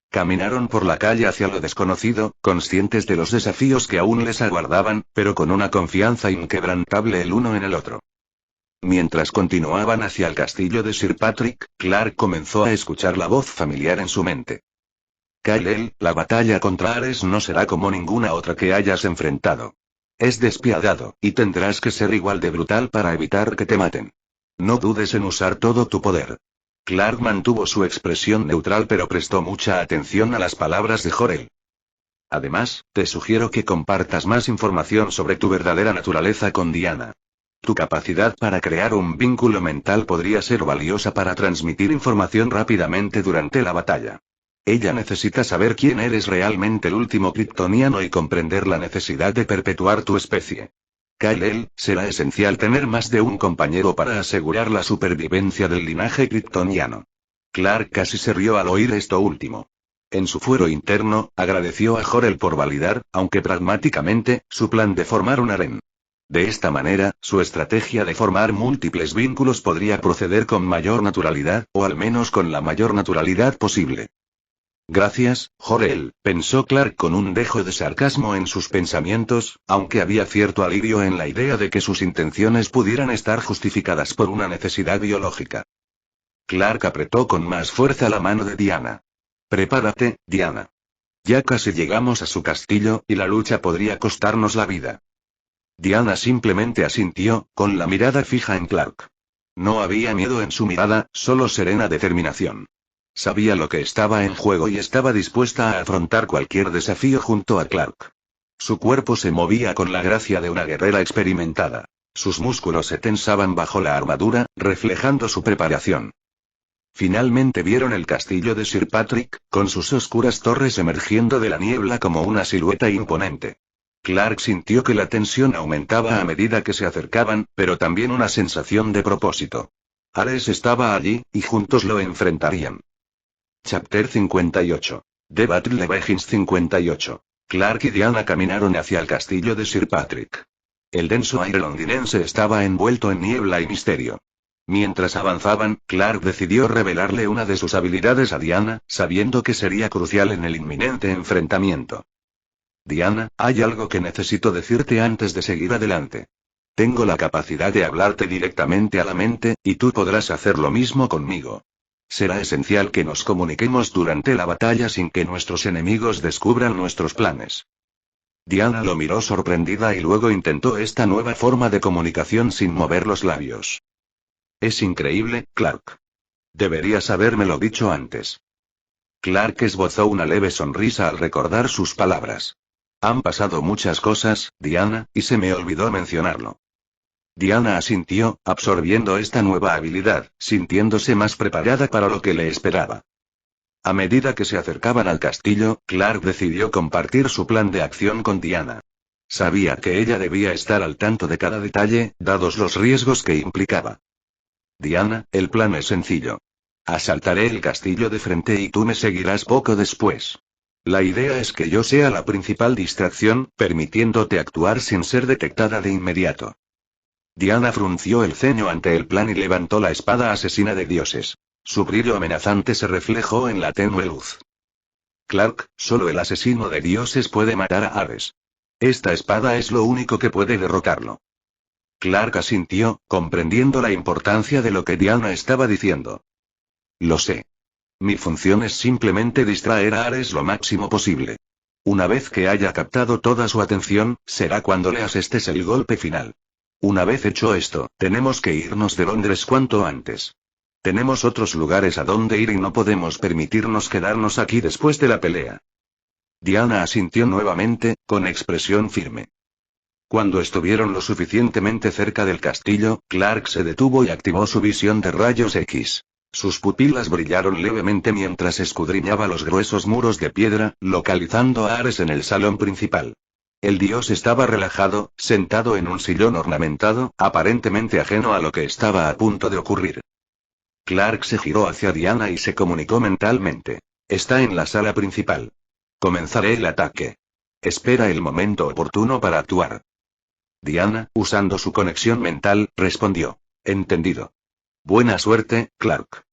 Caminaron por la calle hacia lo desconocido, conscientes de los desafíos que aún les aguardaban, pero con una confianza inquebrantable el uno en el otro. Mientras continuaban hacia el castillo de Sir Patrick, Clark comenzó a escuchar la voz familiar en su mente. Kal-El, la batalla contra Ares no será como ninguna otra que hayas enfrentado. Es despiadado, y tendrás que ser igual de brutal para evitar que te maten. No dudes en usar todo tu poder. Clark mantuvo su expresión neutral pero prestó mucha atención a las palabras de Jor-El. Además, te sugiero que compartas más información sobre tu verdadera naturaleza con Diana. Tu capacidad para crear un vínculo mental podría ser valiosa para transmitir información rápidamente durante la batalla. Ella necesita saber quién eres realmente, el último kryptoniano, y comprender la necesidad de perpetuar tu especie. Kal-El, será esencial tener más de un compañero para asegurar la supervivencia del linaje kryptoniano. Clark casi se rió al oír esto último. En su fuero interno, agradeció a Jor-El por validar, aunque pragmáticamente, su plan de formar un harén. De esta manera, su estrategia de formar múltiples vínculos podría proceder con mayor naturalidad, o al menos con la mayor naturalidad posible. Gracias, Jor-El, pensó Clark con un dejo de sarcasmo en sus pensamientos, aunque había cierto alivio en la idea de que sus intenciones pudieran estar justificadas por una necesidad biológica. Clark apretó con más fuerza la mano de Diana. Prepárate, Diana. Ya casi llegamos a su castillo, y la lucha podría costarnos la vida. Diana simplemente asintió, con la mirada fija en Clark. No había miedo en su mirada, solo serena determinación. Sabía lo que estaba en juego y estaba dispuesta a afrontar cualquier desafío junto a Clark. Su cuerpo se movía con la gracia de una guerrera experimentada. Sus músculos se tensaban bajo la armadura, reflejando su preparación. Finalmente vieron el castillo de Sir Patrick, con sus oscuras torres emergiendo de la niebla como una silueta imponente. Clark sintió que la tensión aumentaba a medida que se acercaban, pero también una sensación de propósito. Ares estaba allí, y juntos lo enfrentarían. Chapter 58. The Battle Begins 58. Clark y Diana caminaron hacia el castillo de Sir Patrick. El denso aire londinense estaba envuelto en niebla y misterio. Mientras avanzaban, Clark decidió revelarle una de sus habilidades a Diana, sabiendo que sería crucial en el inminente enfrentamiento. Diana, hay algo que necesito decirte antes de seguir adelante. Tengo la capacidad de hablarte directamente a la mente, y tú podrás hacer lo mismo conmigo. Será esencial que nos comuniquemos durante la batalla sin que nuestros enemigos descubran nuestros planes. Diana lo miró sorprendida y luego intentó esta nueva forma de comunicación sin mover los labios. Es increíble, Clark. Deberías habérmelo dicho antes. Clark esbozó una leve sonrisa al recordar sus palabras. Han pasado muchas cosas, Diana, y se me olvidó mencionarlo. Diana asintió, absorbiendo esta nueva habilidad, sintiéndose más preparada para lo que le esperaba. A medida que se acercaban al castillo, Clark decidió compartir su plan de acción con Diana. Sabía que ella debía estar al tanto de cada detalle, dados los riesgos que implicaba. Diana, el plan es sencillo. Asaltaré el castillo de frente y tú me seguirás poco después. La idea es que yo sea la principal distracción, permitiéndote actuar sin ser detectada de inmediato. Diana frunció el ceño ante el plan y levantó la espada asesina de dioses. Su brillo amenazante se reflejó en la tenue luz. Clark, solo el asesino de dioses puede matar a Ares. Esta espada es lo único que puede derrotarlo. Clark asintió, comprendiendo la importancia de lo que Diana estaba diciendo. Lo sé. Mi función es simplemente distraer a Ares lo máximo posible. Una vez que haya captado toda su atención, será cuando le asestes el golpe final. Una vez hecho esto, tenemos que irnos de Londres cuanto antes. Tenemos otros lugares a donde ir y no podemos permitirnos quedarnos aquí después de la pelea. Diana asintió nuevamente, con expresión firme. Cuando estuvieron lo suficientemente cerca del castillo, Clark se detuvo y activó su visión de rayos X. Sus pupilas brillaron levemente mientras escudriñaba los gruesos muros de piedra, localizando a Ares en el salón principal. El dios estaba relajado, sentado en un sillón ornamentado, aparentemente ajeno a lo que estaba a punto de ocurrir. Clark se giró hacia Diana y se comunicó mentalmente. Está en la sala principal. Comenzaré el ataque. Espera el momento oportuno para actuar. Diana, usando su conexión mental, respondió. Entendido. Buena suerte, Clark.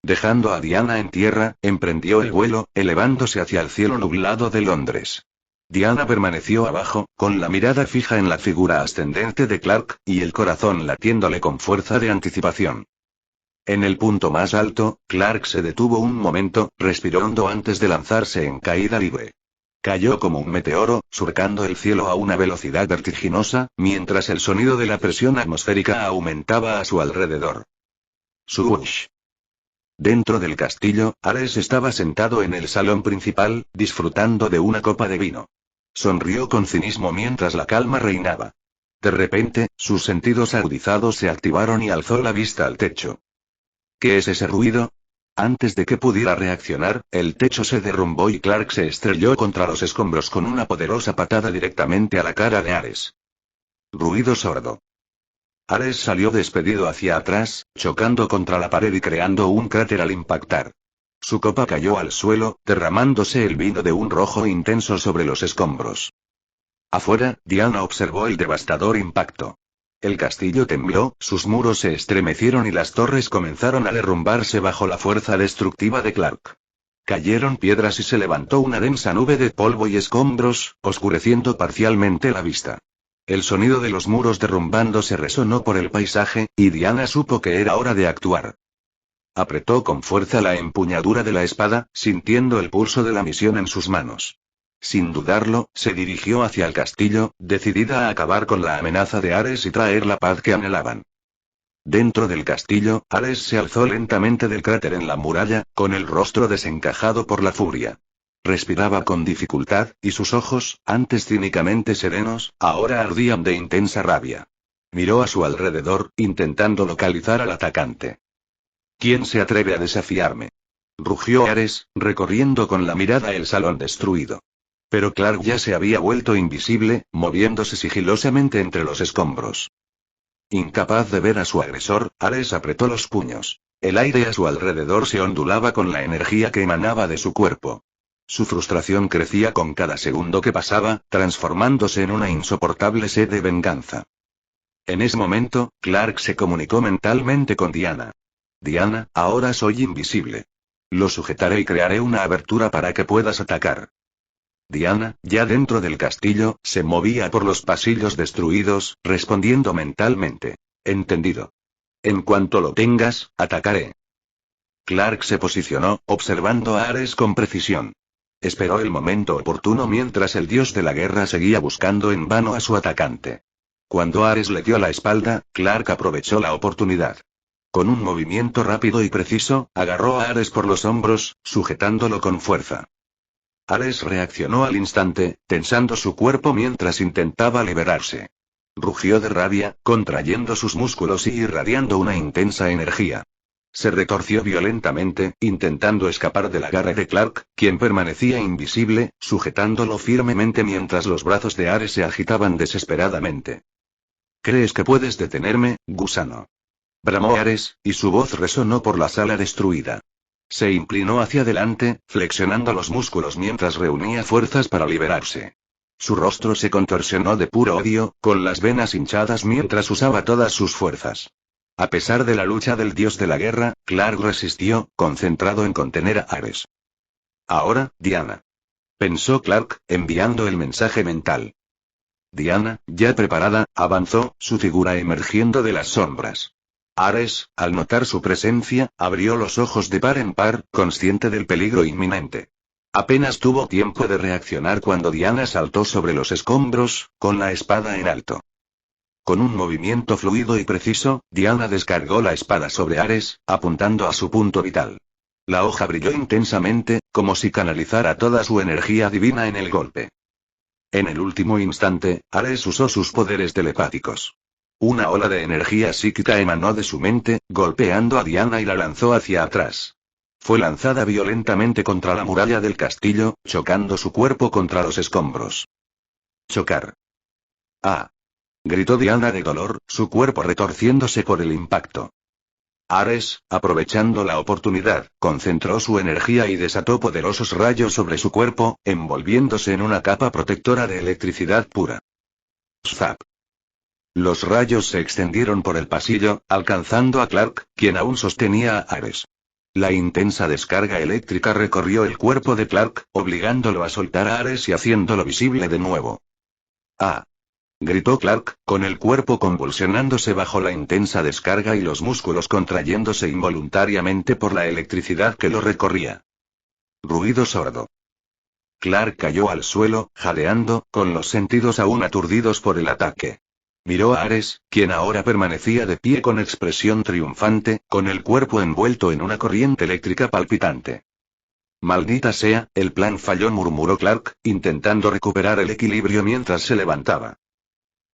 Dejando a Diana en tierra, emprendió el vuelo, elevándose hacia el cielo nublado de Londres. Diana permaneció abajo, con la mirada fija en la figura ascendente de Clark, y el corazón latiéndole con fuerza de anticipación. En el punto más alto, Clark se detuvo un momento, respiró hondo antes de lanzarse en caída libre. Cayó como un meteoro, surcando el cielo a una velocidad vertiginosa, mientras el sonido de la presión atmosférica aumentaba a su alrededor. Swoosh. Dentro del castillo, Ares estaba sentado en el salón principal, disfrutando de una copa de vino. Sonrió con cinismo mientras la calma reinaba. De repente, sus sentidos agudizados se activaron y alzó la vista al techo. ¿Qué es ese ruido? Antes de que pudiera reaccionar, el techo se derrumbó y Clark se estrelló contra los escombros con una poderosa patada directamente a la cara de Ares. Ruido sordo. Ares salió despedido hacia atrás, chocando contra la pared y creando un cráter al impactar. Su copa cayó al suelo, derramándose el vino de un rojo intenso sobre los escombros. Afuera, Diana observó el devastador impacto. El castillo tembló, sus muros se estremecieron y las torres comenzaron a derrumbarse bajo la fuerza destructiva de Clark. Cayeron piedras y se levantó una densa nube de polvo y escombros, oscureciendo parcialmente la vista. El sonido de los muros derrumbándose resonó por el paisaje, y Diana supo que era hora de actuar. Apretó con fuerza la empuñadura de la espada, sintiendo el pulso de la misión en sus manos. Sin dudarlo, se dirigió hacia el castillo, decidida a acabar con la amenaza de Ares y traer la paz que anhelaban. Dentro del castillo, Ares se alzó lentamente del cráter en la muralla, con el rostro desencajado por la furia. Respiraba con dificultad, y sus ojos, antes cínicamente serenos, ahora ardían de intensa rabia. Miró a su alrededor, intentando localizar al atacante. ¿Quién se atreve a desafiarme? Rugió Ares, recorriendo con la mirada el salón destruido. Pero Clark ya se había vuelto invisible, moviéndose sigilosamente entre los escombros. Incapaz de ver a su agresor, Ares apretó los puños. El aire a su alrededor se ondulaba con la energía que emanaba de su cuerpo. Su frustración crecía con cada segundo que pasaba, transformándose en una insoportable sed de venganza. En ese momento, Clark se comunicó mentalmente con Diana. Diana, ahora soy invisible. Lo sujetaré y crearé una abertura para que puedas atacar. Diana, ya dentro del castillo, se movía por los pasillos destruidos, respondiendo mentalmente. Entendido. En cuanto lo tengas, atacaré. Clark se posicionó, observando a Ares con precisión. Esperó el momento oportuno mientras el dios de la guerra seguía buscando en vano a su atacante. Cuando Ares le dio la espalda, Clark aprovechó la oportunidad. Con un movimiento rápido y preciso, agarró a Ares por los hombros, sujetándolo con fuerza. Ares reaccionó al instante, tensando su cuerpo mientras intentaba liberarse. Rugió de rabia, contrayendo sus músculos y irradiando una intensa energía. se retorció violentamente, intentando escapar del agarre de Clark, quien permanecía invisible, sujetándolo firmemente mientras los brazos de Ares se agitaban desesperadamente. ¿Crees que puedes detenerme, gusano? Bramó Ares, y su voz resonó por la sala destruida. Se inclinó hacia adelante, flexionando los músculos mientras reunía fuerzas para liberarse. Su rostro se contorsionó de puro odio, con las venas hinchadas mientras usaba todas sus fuerzas. A pesar de la lucha del dios de la guerra, Clark resistió, concentrado en contener a Ares. Ahora, Diana. Pensó Clark, enviando el mensaje mental. Diana, ya preparada, avanzó, su figura emergiendo de las sombras. Ares, al notar su presencia, abrió los ojos de par en par, consciente del peligro inminente. Apenas tuvo tiempo de reaccionar cuando Diana saltó sobre los escombros, con la espada en alto. Con un movimiento fluido y preciso, Diana descargó la espada sobre Ares, apuntando a su punto vital. La hoja brilló intensamente, como si canalizara toda su energía divina en el golpe. En el último instante, Ares usó sus poderes telepáticos. Una ola de energía psíquica emanó de su mente, golpeando a Diana y la lanzó hacia atrás. Fue lanzada violentamente contra la muralla del castillo, chocando su cuerpo contra los escombros. Chocar. ¡Ah! Gritó Diana de dolor, su cuerpo retorciéndose por el impacto. Ares, aprovechando la oportunidad, concentró su energía y desató poderosos rayos sobre su cuerpo, envolviéndose en una capa protectora de electricidad pura. ¡Zap! Los rayos se extendieron por el pasillo, alcanzando a Clark, quien aún sostenía a Ares. La intensa descarga eléctrica recorrió el cuerpo de Clark, obligándolo a soltar a Ares y haciéndolo visible de nuevo. ¡Ah! Gritó Clark, con el cuerpo convulsionándose bajo la intensa descarga y los músculos contrayéndose involuntariamente por la electricidad que lo recorría. Ruido sordo. Clark cayó al suelo, jadeando, con los sentidos aún aturdidos por el ataque. Miró a Ares, quien ahora permanecía de pie con expresión triunfante, con el cuerpo envuelto en una corriente eléctrica palpitante. Maldita sea, el plan falló, murmuró Clark, intentando recuperar el equilibrio mientras se levantaba.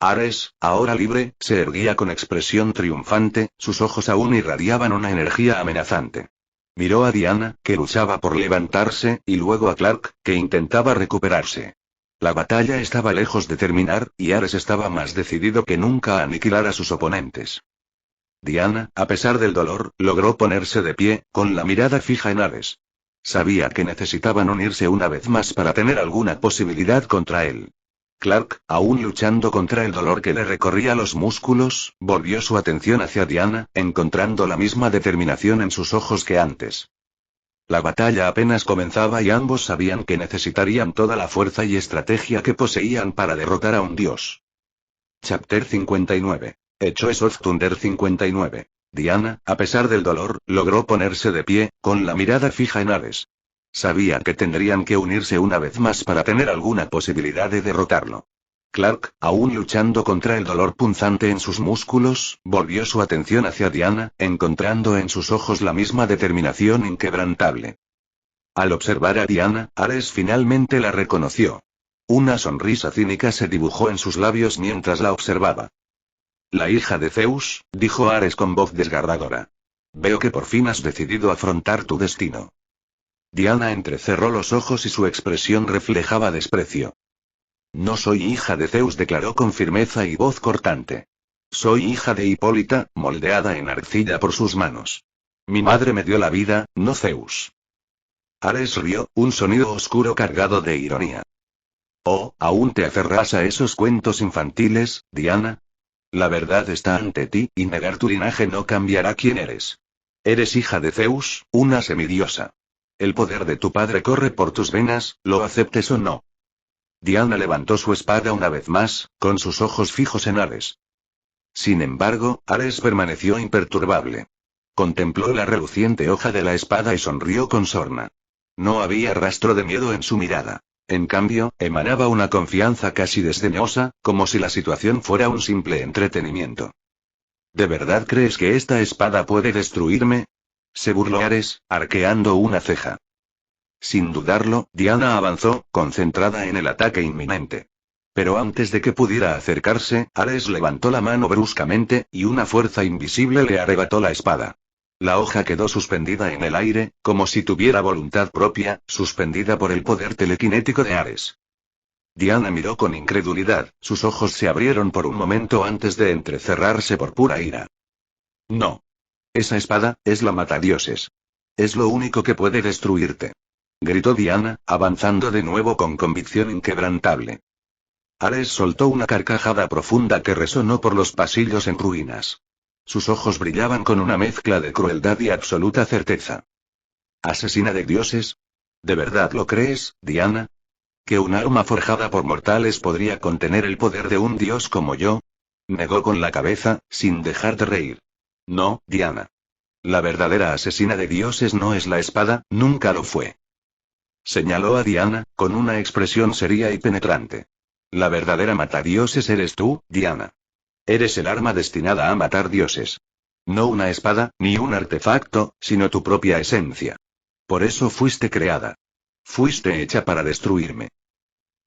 Ares, ahora libre, se erguía con expresión triunfante, sus ojos aún irradiaban una energía amenazante. Miró a Diana, que luchaba por levantarse, y luego a Clark, que intentaba recuperarse. La batalla estaba lejos de terminar, y Ares estaba más decidido que nunca a aniquilar a sus oponentes. Diana, a pesar del dolor, logró ponerse de pie, con la mirada fija en Ares. Sabía que necesitaban unirse una vez más para tener alguna posibilidad contra él. Clark, aún luchando contra el dolor que le recorría los músculos, volvió su atención hacia Diana, encontrando la misma determinación en sus ojos que antes. La batalla apenas comenzaba y ambos sabían que necesitarían toda la fuerza y estrategia que poseían para derrotar a un dios. Chapter 59. Echoes of Thunder 59. Diana, a pesar del dolor, logró ponerse de pie, con la mirada fija en Ares. Sabía que tendrían que unirse una vez más para tener alguna posibilidad de derrotarlo. Clark, aún luchando contra el dolor punzante en sus músculos, volvió su atención hacia Diana, encontrando en sus ojos la misma determinación inquebrantable. Al observar a Diana, Ares finalmente la reconoció. Una sonrisa cínica se dibujó en sus labios mientras la observaba. La hija de Zeus, dijo Ares con voz desgarradora. Veo que por fin has decidido afrontar tu destino. Diana entrecerró los ojos y su expresión reflejaba desprecio. No soy hija de Zeus, declaró con firmeza y voz cortante. Soy hija de Hipólita, moldeada en arcilla por sus manos. Mi madre me dio la vida, no Zeus. Ares rió, un sonido oscuro cargado de ironía. Oh, ¿aún te aferras a esos cuentos infantiles, Diana? La verdad está ante ti, y negar tu linaje no cambiará quién eres. Eres hija de Zeus, una semidiosa. El poder de tu padre corre por tus venas, lo aceptes o no. Diana levantó su espada una vez más, con sus ojos fijos en Ares. Sin embargo, Ares permaneció imperturbable. Contempló la reluciente hoja de la espada y sonrió con sorna. No había rastro de miedo en su mirada. En cambio, emanaba una confianza casi desdeñosa, como si la situación fuera un simple entretenimiento. ¿De verdad crees que esta espada puede destruirme? Se burló Ares, arqueando una ceja. Sin dudarlo, Diana avanzó, concentrada en el ataque inminente. Pero antes de que pudiera acercarse, Ares levantó la mano bruscamente, y una fuerza invisible le arrebató la espada. La hoja quedó suspendida en el aire, como si tuviera voluntad propia, suspendida por el poder telequinético de Ares. Diana miró con incredulidad, sus ojos se abrieron por un momento antes de entrecerrarse por pura ira. No. Esa espada, es la matadioses. Es lo único que puede destruirte. Gritó Diana, avanzando de nuevo con convicción inquebrantable. Ares soltó una carcajada profunda que resonó por los pasillos en ruinas. Sus ojos brillaban con una mezcla de crueldad y absoluta certeza. ¿Asesina de dioses? ¿De verdad lo crees, Diana? ¿Que un arma forjada por mortales podría contener el poder de un dios como yo? Negó con la cabeza, sin dejar de reír. No, Diana. La verdadera asesina de dioses no es la espada, nunca lo fue. Señaló a Diana, con una expresión seria y penetrante. La verdadera matadioses eres tú, Diana. Eres el arma destinada a matar dioses. No una espada, ni un artefacto, sino tu propia esencia. Por eso fuiste creada. Fuiste hecha para destruirme.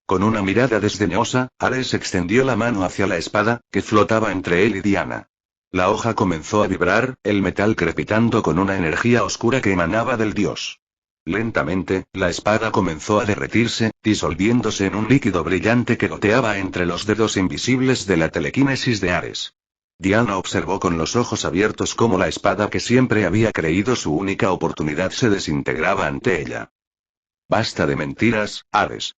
Con una mirada desdeñosa, Ares extendió la mano hacia la espada, que flotaba entre él y Diana. La hoja comenzó a vibrar, el metal crepitando con una energía oscura que emanaba del dios. Lentamente, la espada comenzó a derretirse, disolviéndose en un líquido brillante que goteaba entre los dedos invisibles de la telequinesis de Ares. Diana observó con los ojos abiertos cómo la espada que siempre había creído su única oportunidad se desintegraba ante ella. «Basta de mentiras, Ares»,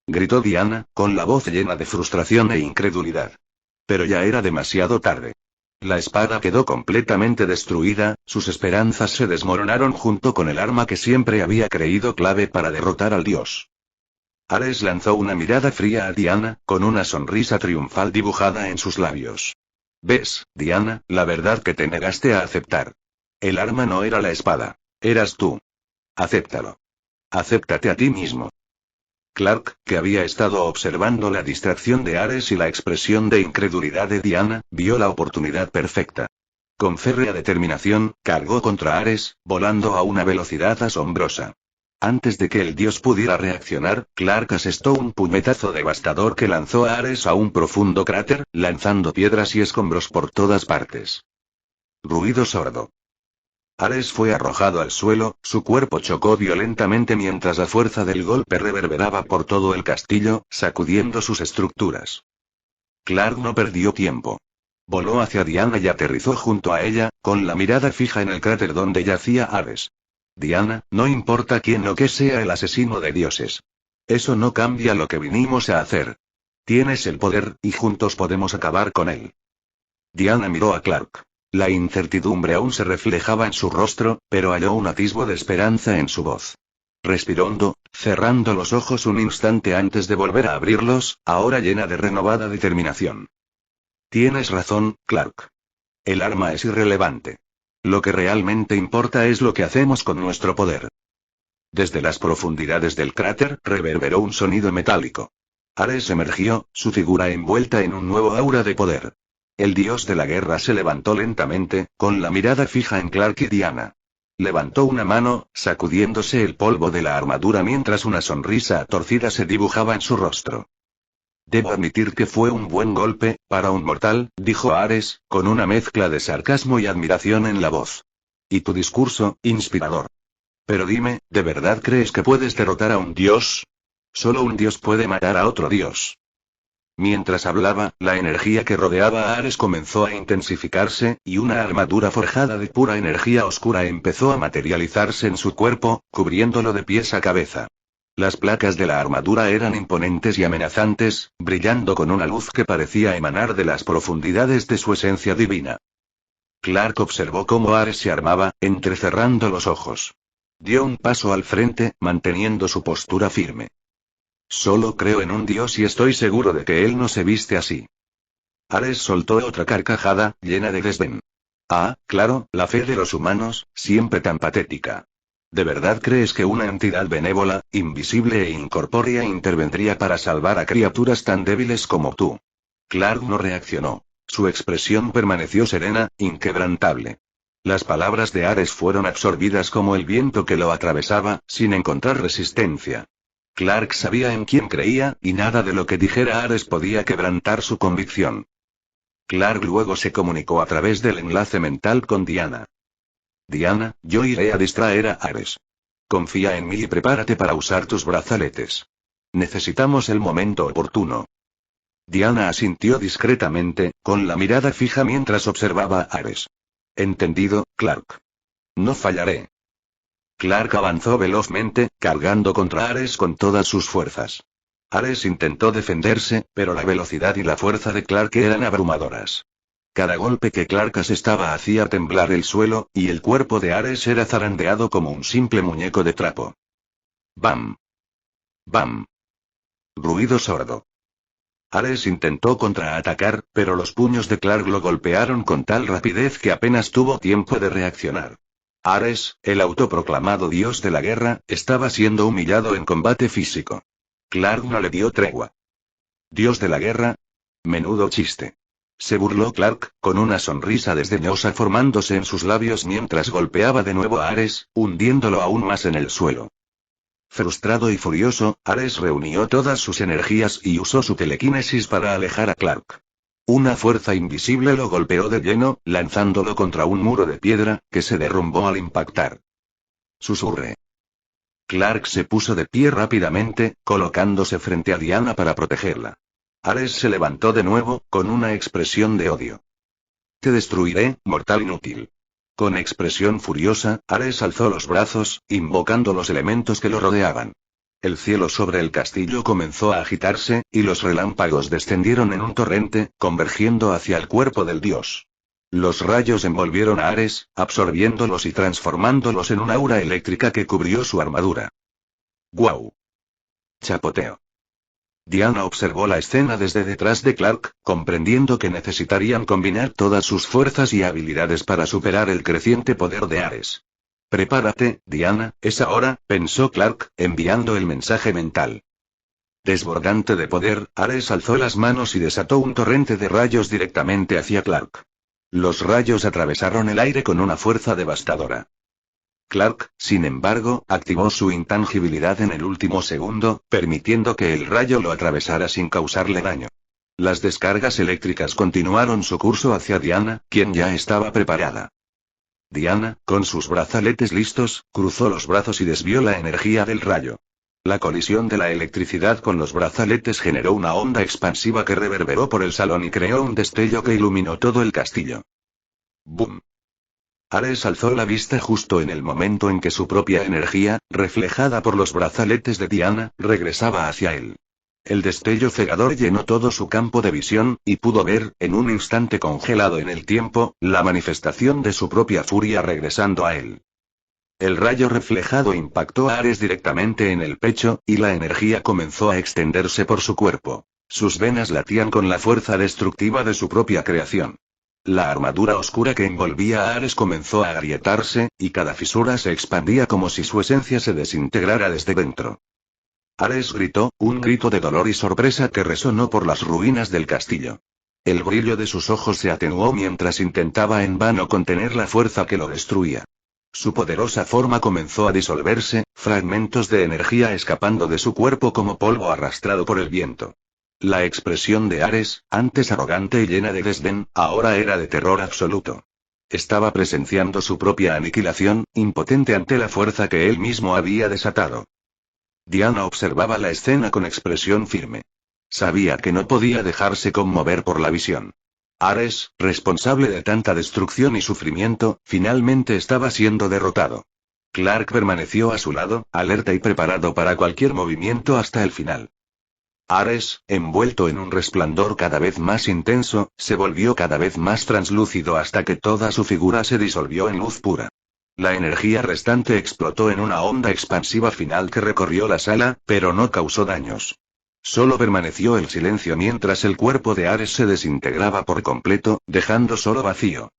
gritó Diana, con la voz llena de frustración e incredulidad. Pero ya era demasiado tarde. La espada quedó completamente destruida, sus esperanzas se desmoronaron junto con el arma que siempre había creído clave para derrotar al dios. Ares lanzó una mirada fría a Diana, con una sonrisa triunfal dibujada en sus labios. «¿Ves, Diana, la verdad que te negaste a aceptar? El arma no era la espada. Eras tú. Acéptalo. Acéptate a ti mismo». Clark, que había estado observando la distracción de Ares y la expresión de incredulidad de Diana, vio la oportunidad perfecta. Con férrea determinación, cargó contra Ares, volando a una velocidad asombrosa. Antes de que el dios pudiera reaccionar, Clark asestó un puñetazo devastador que lanzó a Ares a un profundo cráter, lanzando piedras y escombros por todas partes. Ruido sordo. Ares fue arrojado al suelo, su cuerpo chocó violentamente mientras la fuerza del golpe reverberaba por todo el castillo, sacudiendo sus estructuras. Clark no perdió tiempo. Voló hacia Diana y aterrizó junto a ella, con la mirada fija en el cráter donde yacía Ares. «Diana, no importa quién o qué sea el asesino de dioses. Eso no cambia lo que vinimos a hacer. Tienes el poder, y juntos podemos acabar con él». Diana miró a Clark. La incertidumbre aún se reflejaba en su rostro, pero halló un atisbo de esperanza en su voz. Respiró hondo, cerrando los ojos un instante antes de volver a abrirlos, ahora llena de renovada determinación. «Tienes razón, Clark. El arma es irrelevante. Lo que realmente importa es lo que hacemos con nuestro poder». Desde las profundidades del cráter, reverberó un sonido metálico. Ares emergió, su figura envuelta en un nuevo aura de poder. El dios de la guerra se levantó lentamente, con la mirada fija en Clark y Diana. Levantó una mano, sacudiéndose el polvo de la armadura mientras una sonrisa torcida se dibujaba en su rostro. «Debo admitir que fue un buen golpe, para un mortal», dijo Ares, con una mezcla de sarcasmo y admiración en la voz. «Y tu discurso, inspirador. Pero dime, ¿de verdad crees que puedes derrotar a un dios? Solo un dios puede matar a otro dios». Mientras hablaba, la energía que rodeaba a Ares comenzó a intensificarse, y una armadura forjada de pura energía oscura empezó a materializarse en su cuerpo, cubriéndolo de pies a cabeza. Las placas de la armadura eran imponentes y amenazantes, brillando con una luz que parecía emanar de las profundidades de su esencia divina. Clark observó cómo Ares se armaba, entrecerrando los ojos. Dio un paso al frente, manteniendo su postura firme. «Solo creo en un dios y estoy seguro de que él no se viste así». Ares soltó otra carcajada, llena de desdén. «Ah, claro, la fe de los humanos, siempre tan patética. ¿De verdad crees que una entidad benévola, invisible e incorpórea intervendría para salvar a criaturas tan débiles como tú?» Clark no reaccionó. Su expresión permaneció serena, inquebrantable. Las palabras de Ares fueron absorbidas como el viento que lo atravesaba, sin encontrar resistencia. Clark sabía en quién creía, y nada de lo que dijera Ares podía quebrantar su convicción. Clark luego se comunicó a través del enlace mental con Diana. Diana, yo iré a distraer a Ares. Confía en mí y prepárate para usar tus brazaletes. Necesitamos el momento oportuno. Diana asintió discretamente, con la mirada fija mientras observaba a Ares. Entendido, Clark. No fallaré. Clark avanzó velozmente, cargando contra Ares con todas sus fuerzas. Ares intentó defenderse, pero la velocidad y la fuerza de Clark eran abrumadoras. Cada golpe que Clark asestaba hacía temblar el suelo, y el cuerpo de Ares era zarandeado como un simple muñeco de trapo. ¡Bam! ¡Bam! Ruido sordo. Ares intentó contraatacar, pero los puños de Clark lo golpearon con tal rapidez que apenas tuvo tiempo de reaccionar. Ares, el autoproclamado dios de la guerra, estaba siendo humillado en combate físico. Clark no le dio tregua. ¿Dios de la guerra? Menudo chiste. Se burló Clark, con una sonrisa desdeñosa formándose en sus labios mientras golpeaba de nuevo a Ares, hundiéndolo aún más en el suelo. Frustrado y furioso, Ares reunió todas sus energías y usó su telequinesis para alejar a Clark. Una fuerza invisible lo golpeó de lleno, lanzándolo contra un muro de piedra, que se derrumbó al impactar. Susurré. Clark se puso de pie rápidamente, colocándose frente a Diana para protegerla. Ares se levantó de nuevo, con una expresión de odio. Te destruiré, mortal inútil. Con expresión furiosa, Ares alzó los brazos, invocando los elementos que lo rodeaban. El cielo sobre el castillo comenzó a agitarse, y los relámpagos descendieron en un torrente, convergiendo hacia el cuerpo del dios. Los rayos envolvieron a Ares, absorbiéndolos y transformándolos en un aura eléctrica que cubrió su armadura. ¡Guau! Chapoteo. Diana observó la escena desde detrás de Clark, comprendiendo que necesitarían combinar todas sus fuerzas y habilidades para superar el creciente poder de Ares. Prepárate, Diana, es ahora, pensó Clark, enviando el mensaje mental. Desbordante de poder, Ares alzó las manos y desató un torrente de rayos directamente hacia Clark. Los rayos atravesaron el aire con una fuerza devastadora. Clark, sin embargo, activó su intangibilidad en el último segundo, permitiendo que el rayo lo atravesara sin causarle daño. Las descargas eléctricas continuaron su curso hacia Diana, quien ya estaba preparada. Diana, con sus brazaletes listos, cruzó los brazos y desvió la energía del rayo. La colisión de la electricidad con los brazaletes generó una onda expansiva que reverberó por el salón y creó un destello que iluminó todo el castillo. ¡Bum! Ares alzó la vista justo en el momento en que su propia energía, reflejada por los brazaletes de Diana, regresaba hacia él. El destello cegador llenó todo su campo de visión, y pudo ver, en un instante congelado en el tiempo, la manifestación de su propia furia regresando a él. El rayo reflejado impactó a Ares directamente en el pecho, y la energía comenzó a extenderse por su cuerpo. Sus venas latían con la fuerza destructiva de su propia creación. La armadura oscura que envolvía a Ares comenzó a agrietarse, y cada fisura se expandía como si su esencia se desintegrara desde dentro. Ares gritó, un grito de dolor y sorpresa que resonó por las ruinas del castillo. El brillo de sus ojos se atenuó mientras intentaba en vano contener la fuerza que lo destruía. Su poderosa forma comenzó a disolverse, fragmentos de energía escapando de su cuerpo como polvo arrastrado por el viento. La expresión de Ares, antes arrogante y llena de desdén, ahora era de terror absoluto. Estaba presenciando su propia aniquilación, impotente ante la fuerza que él mismo había desatado. Diana observaba la escena con expresión firme. Sabía que no podía dejarse conmover por la visión. Ares, responsable de tanta destrucción y sufrimiento, finalmente estaba siendo derrotado. Clark permaneció a su lado, alerta y preparado para cualquier movimiento hasta el final. Ares, envuelto en un resplandor cada vez más intenso, se volvió cada vez más translúcido hasta que toda su figura se disolvió en luz pura. La energía restante explotó en una onda expansiva final que recorrió la sala, pero no causó daños. Solo permaneció el silencio mientras el cuerpo de Ares se desintegraba por completo, dejando solo vacío.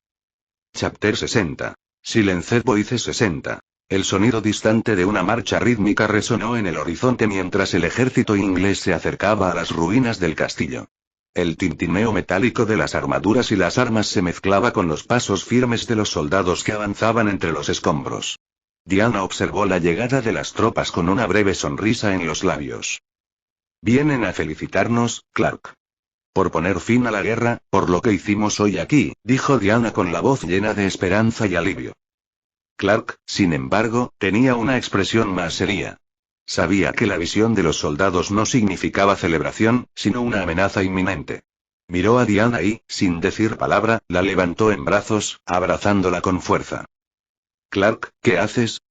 Chapter 60. Silenced Voices 60. El sonido distante de una marcha rítmica resonó en el horizonte mientras el ejército inglés se acercaba a las ruinas del castillo. El tintineo metálico de las armaduras y las armas se mezclaba con los pasos firmes de los soldados que avanzaban entre los escombros. Diana observó la llegada de las tropas con una breve sonrisa en los labios. Vienen a felicitarnos, Clark. Por poner fin a la guerra, por lo que hicimos hoy aquí, dijo Diana con la voz llena de esperanza y alivio. Clark, sin embargo, tenía una expresión más seria. Sabía que la visión de los soldados no significaba celebración, sino una amenaza inminente. Miró a Diana y, sin decir palabra, la levantó en brazos, abrazándola con fuerza. «Clark, ¿qué haces?»,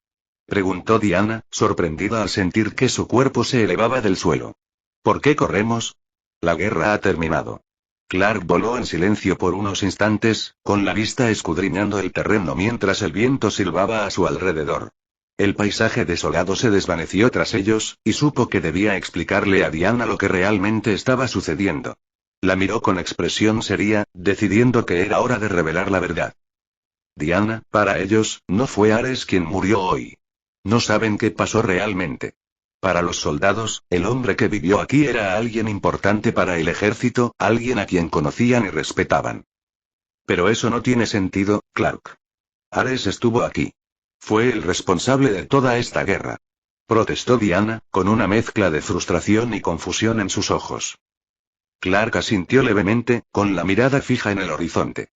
preguntó Diana, sorprendida al sentir que su cuerpo se elevaba del suelo. «¿Por qué corremos? La guerra ha terminado». Clark voló en silencio por unos instantes, con la vista escudriñando el terreno mientras el viento silbaba a su alrededor. El paisaje desolado se desvaneció tras ellos, y supo que debía explicarle a Diana lo que realmente estaba sucediendo. La miró con expresión seria, decidiendo que era hora de revelar la verdad. «Diana, para ellos, no fue Ares quien murió hoy. No saben qué pasó realmente. Para los soldados, el hombre que vivió aquí era alguien importante para el ejército, alguien a quien conocían y respetaban». «Pero eso no tiene sentido, Clark. Ares estuvo aquí. Fue el responsable de toda esta guerra», protestó Diana, con una mezcla de frustración y confusión en sus ojos. Clark asintió levemente, con la mirada fija en el horizonte.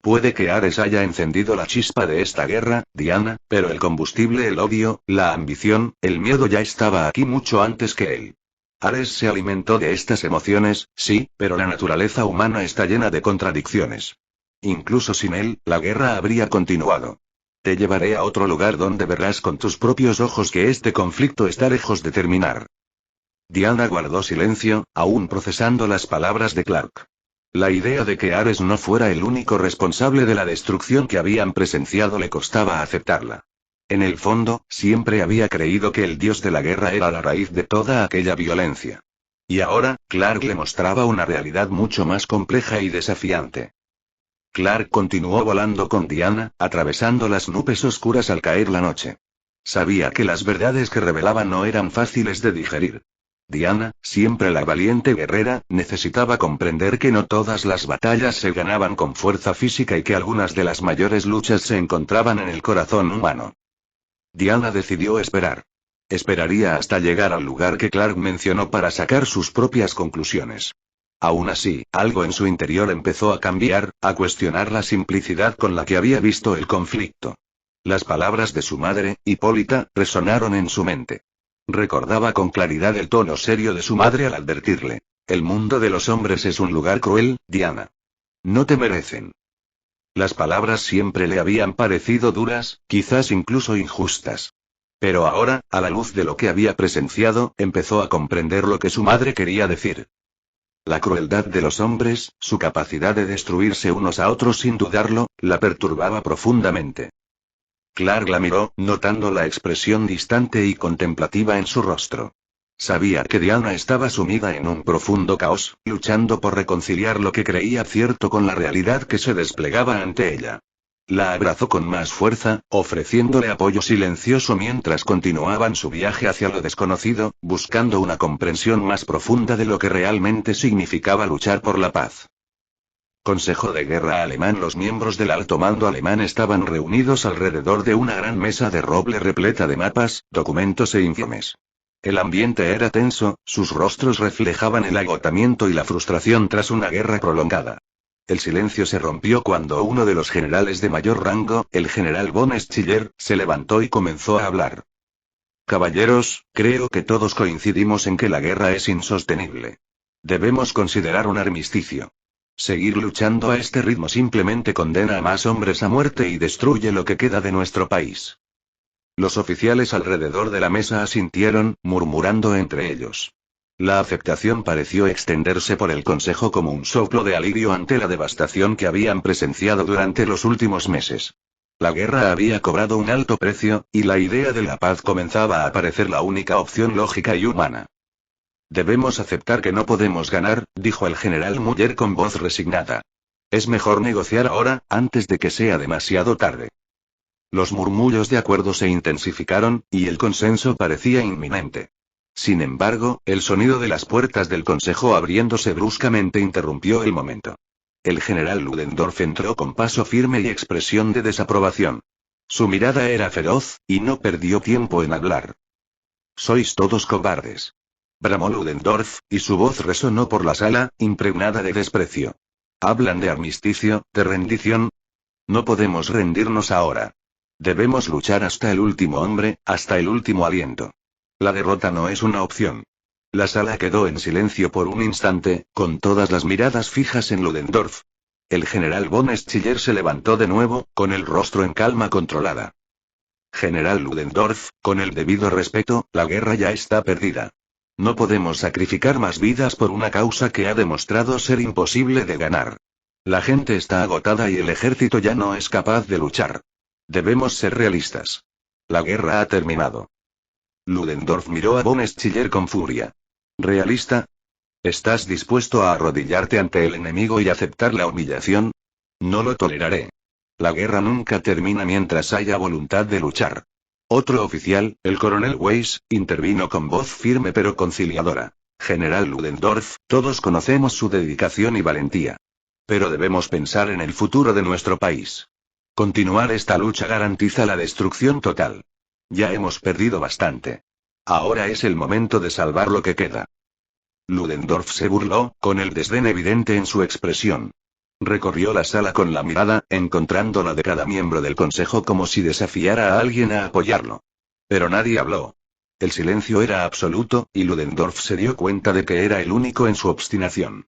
«Puede que Ares haya encendido la chispa de esta guerra, Diana, pero el combustible, el odio, la ambición, el miedo ya estaba aquí mucho antes que él. Ares se alimentó de estas emociones, sí, pero la naturaleza humana está llena de contradicciones. Incluso sin él, la guerra habría continuado. Te llevaré a otro lugar donde verás con tus propios ojos que este conflicto está lejos de terminar». Diana guardó silencio, aún procesando las palabras de Clark. La idea de que Ares no fuera el único responsable de la destrucción que habían presenciado le costaba aceptarla. En el fondo, siempre había creído que el dios de la guerra era la raíz de toda aquella violencia. Y ahora, Clark le mostraba una realidad mucho más compleja y desafiante. Clark continuó volando con Diana, atravesando las nubes oscuras al caer la noche. Sabía que las verdades que revelaba no eran fáciles de digerir. Diana, siempre la valiente guerrera, necesitaba comprender que no todas las batallas se ganaban con fuerza física y que algunas de las mayores luchas se encontraban en el corazón humano. Diana decidió esperar. Esperaría hasta llegar al lugar que Clark mencionó para sacar sus propias conclusiones. Aún así, algo en su interior empezó a cambiar, a cuestionar la simplicidad con la que había visto el conflicto. Las palabras de su madre, Hipólita, resonaron en su mente. Recordaba con claridad el tono serio de su madre al advertirle: «El mundo de los hombres es un lugar cruel, Diana. No te merecen». Las palabras siempre le habían parecido duras, quizás incluso injustas. Pero ahora, a la luz de lo que había presenciado, empezó a comprender lo que su madre quería decir. La crueldad de los hombres, su capacidad de destruirse unos a otros sin dudarlo, la perturbaba profundamente. Clark la miró, notando la expresión distante y contemplativa en su rostro. Sabía que Diana estaba sumida en un profundo caos, luchando por reconciliar lo que creía cierto con la realidad que se desplegaba ante ella. La abrazó con más fuerza, ofreciéndole apoyo silencioso mientras continuaban su viaje hacia lo desconocido, buscando una comprensión más profunda de lo que realmente significaba luchar por la paz. Consejo de Guerra Alemán. Los miembros del alto mando alemán estaban reunidos alrededor de una gran mesa de roble repleta de mapas, documentos e informes. El ambiente era tenso, sus rostros reflejaban el agotamiento y la frustración tras una guerra prolongada. El silencio se rompió cuando uno de los generales de mayor rango, el general von Schiller, se levantó y comenzó a hablar. «Caballeros, creo que todos coincidimos en que la guerra es insostenible. Debemos considerar un armisticio. Seguir luchando a este ritmo simplemente condena a más hombres a muerte y destruye lo que queda de nuestro país». Los oficiales alrededor de la mesa asintieron, murmurando entre ellos. La aceptación pareció extenderse por el consejo como un soplo de alivio ante la devastación que habían presenciado durante los últimos meses. La guerra había cobrado un alto precio, y la idea de la paz comenzaba a parecer la única opción lógica y humana. «Debemos aceptar que no podemos ganar», dijo el general Müller con voz resignada. «Es mejor negociar ahora, antes de que sea demasiado tarde». Los murmullos de acuerdo se intensificaron, y el consenso parecía inminente. Sin embargo, el sonido de las puertas del consejo abriéndose bruscamente interrumpió el momento. El general Ludendorff entró con paso firme y expresión de desaprobación. Su mirada era feroz, y no perdió tiempo en hablar. «Sois todos cobardes», bramó Ludendorff, y su voz resonó por la sala, impregnada de desprecio. «Hablan de armisticio, de rendición. No podemos rendirnos ahora. Debemos luchar hasta el último hombre, hasta el último aliento. La derrota no es una opción. La sala quedó en silencio por un instante, con todas las miradas fijas en Ludendorff. El general von Schiller se levantó de nuevo, con el rostro en calma controlada. General Ludendorff, con el debido respeto, la guerra ya está perdida. No podemos sacrificar más vidas por una causa que ha demostrado ser imposible de ganar. La gente está agotada y el ejército ya no es capaz de luchar. Debemos ser realistas. La guerra ha terminado. Ludendorff miró a von Schiller con furia. ¿Realista? ¿Estás dispuesto a arrodillarte ante el enemigo y aceptar la humillación? No lo toleraré. La guerra nunca termina mientras haya voluntad de luchar. Otro oficial, el coronel Weiss, intervino con voz firme pero conciliadora. General Ludendorff, todos conocemos su dedicación y valentía. Pero debemos pensar en el futuro de nuestro país. Continuar esta lucha garantiza la destrucción total. Ya hemos perdido bastante. Ahora es el momento de salvar lo que queda. Ludendorff se burló, con el desdén evidente en su expresión. Recorrió la sala con la mirada, encontrando la de cada miembro del consejo como si desafiara a alguien a apoyarlo. Pero nadie habló. El silencio era absoluto, y Ludendorff se dio cuenta de que era el único en su obstinación.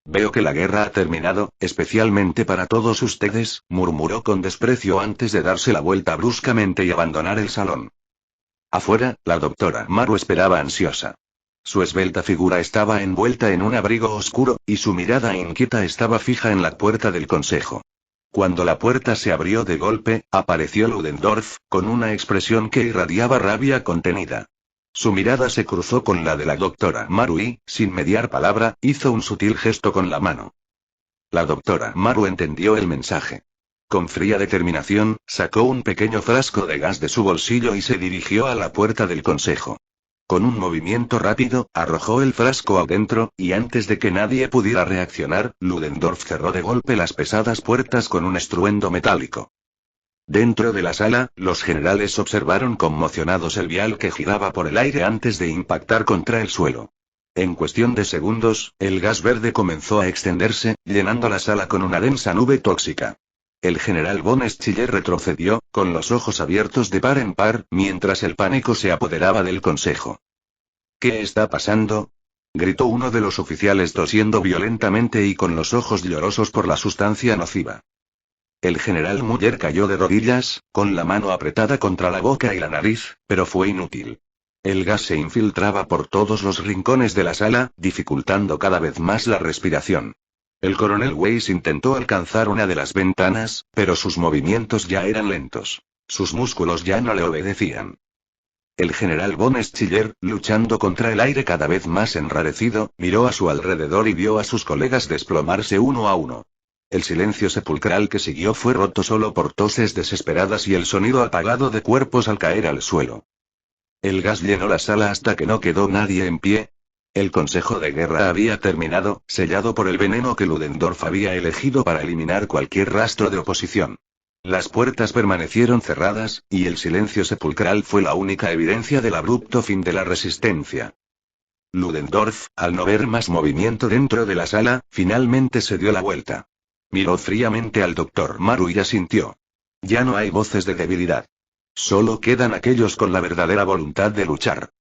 Veo que la guerra ha terminado, especialmente para todos ustedes, murmuró con desprecio antes de darse la vuelta bruscamente y abandonar el salón. Afuera, la doctora Maru esperaba ansiosa. Su esbelta figura estaba envuelta en un abrigo oscuro, y su mirada inquieta estaba fija en la puerta del consejo. Cuando la puerta se abrió de golpe, apareció Ludendorff, con una expresión que irradiaba rabia contenida. Su mirada se cruzó con la de la doctora Maru y, sin mediar palabra, hizo un sutil gesto con la mano. La doctora Maru entendió el mensaje. Con fría determinación, sacó un pequeño frasco de gas de su bolsillo y se dirigió a la puerta del consejo. Con un movimiento rápido, arrojó el frasco adentro, y antes de que nadie pudiera reaccionar, Ludendorff cerró de golpe las pesadas puertas con un estruendo metálico. Dentro de la sala, los generales observaron conmocionados el vial que giraba por el aire antes de impactar contra el suelo. En cuestión de segundos, el gas verde comenzó a extenderse, llenando la sala con una densa nube tóxica. El general von Schiller retrocedió, con los ojos abiertos de par en par, mientras el pánico se apoderaba del consejo. ¿Qué está pasando?, gritó uno de los oficiales tosiendo violentamente y con los ojos llorosos por la sustancia nociva. El general Müller cayó de rodillas, con la mano apretada contra la boca y la nariz, pero fue inútil. El gas se infiltraba por todos los rincones de la sala, dificultando cada vez más la respiración. El coronel Weiss intentó alcanzar una de las ventanas, pero sus movimientos ya eran lentos. Sus músculos ya no le obedecían. El general von Schiller, luchando contra el aire cada vez más enrarecido, miró a su alrededor y vio a sus colegas desplomarse uno a uno. El silencio sepulcral que siguió fue roto solo por toses desesperadas y el sonido apagado de cuerpos al caer al suelo. El gas llenó la sala hasta que no quedó nadie en pie. El consejo de guerra había terminado, sellado por el veneno que Ludendorff había elegido para eliminar cualquier rastro de oposición. Las puertas permanecieron cerradas, y el silencio sepulcral fue la única evidencia del abrupto fin de la resistencia. Ludendorff, al no ver más movimiento dentro de la sala, finalmente se dio la vuelta. Miró fríamente al doctor Maru y asintió. Ya no hay voces de debilidad. Solo quedan aquellos con la verdadera voluntad de luchar.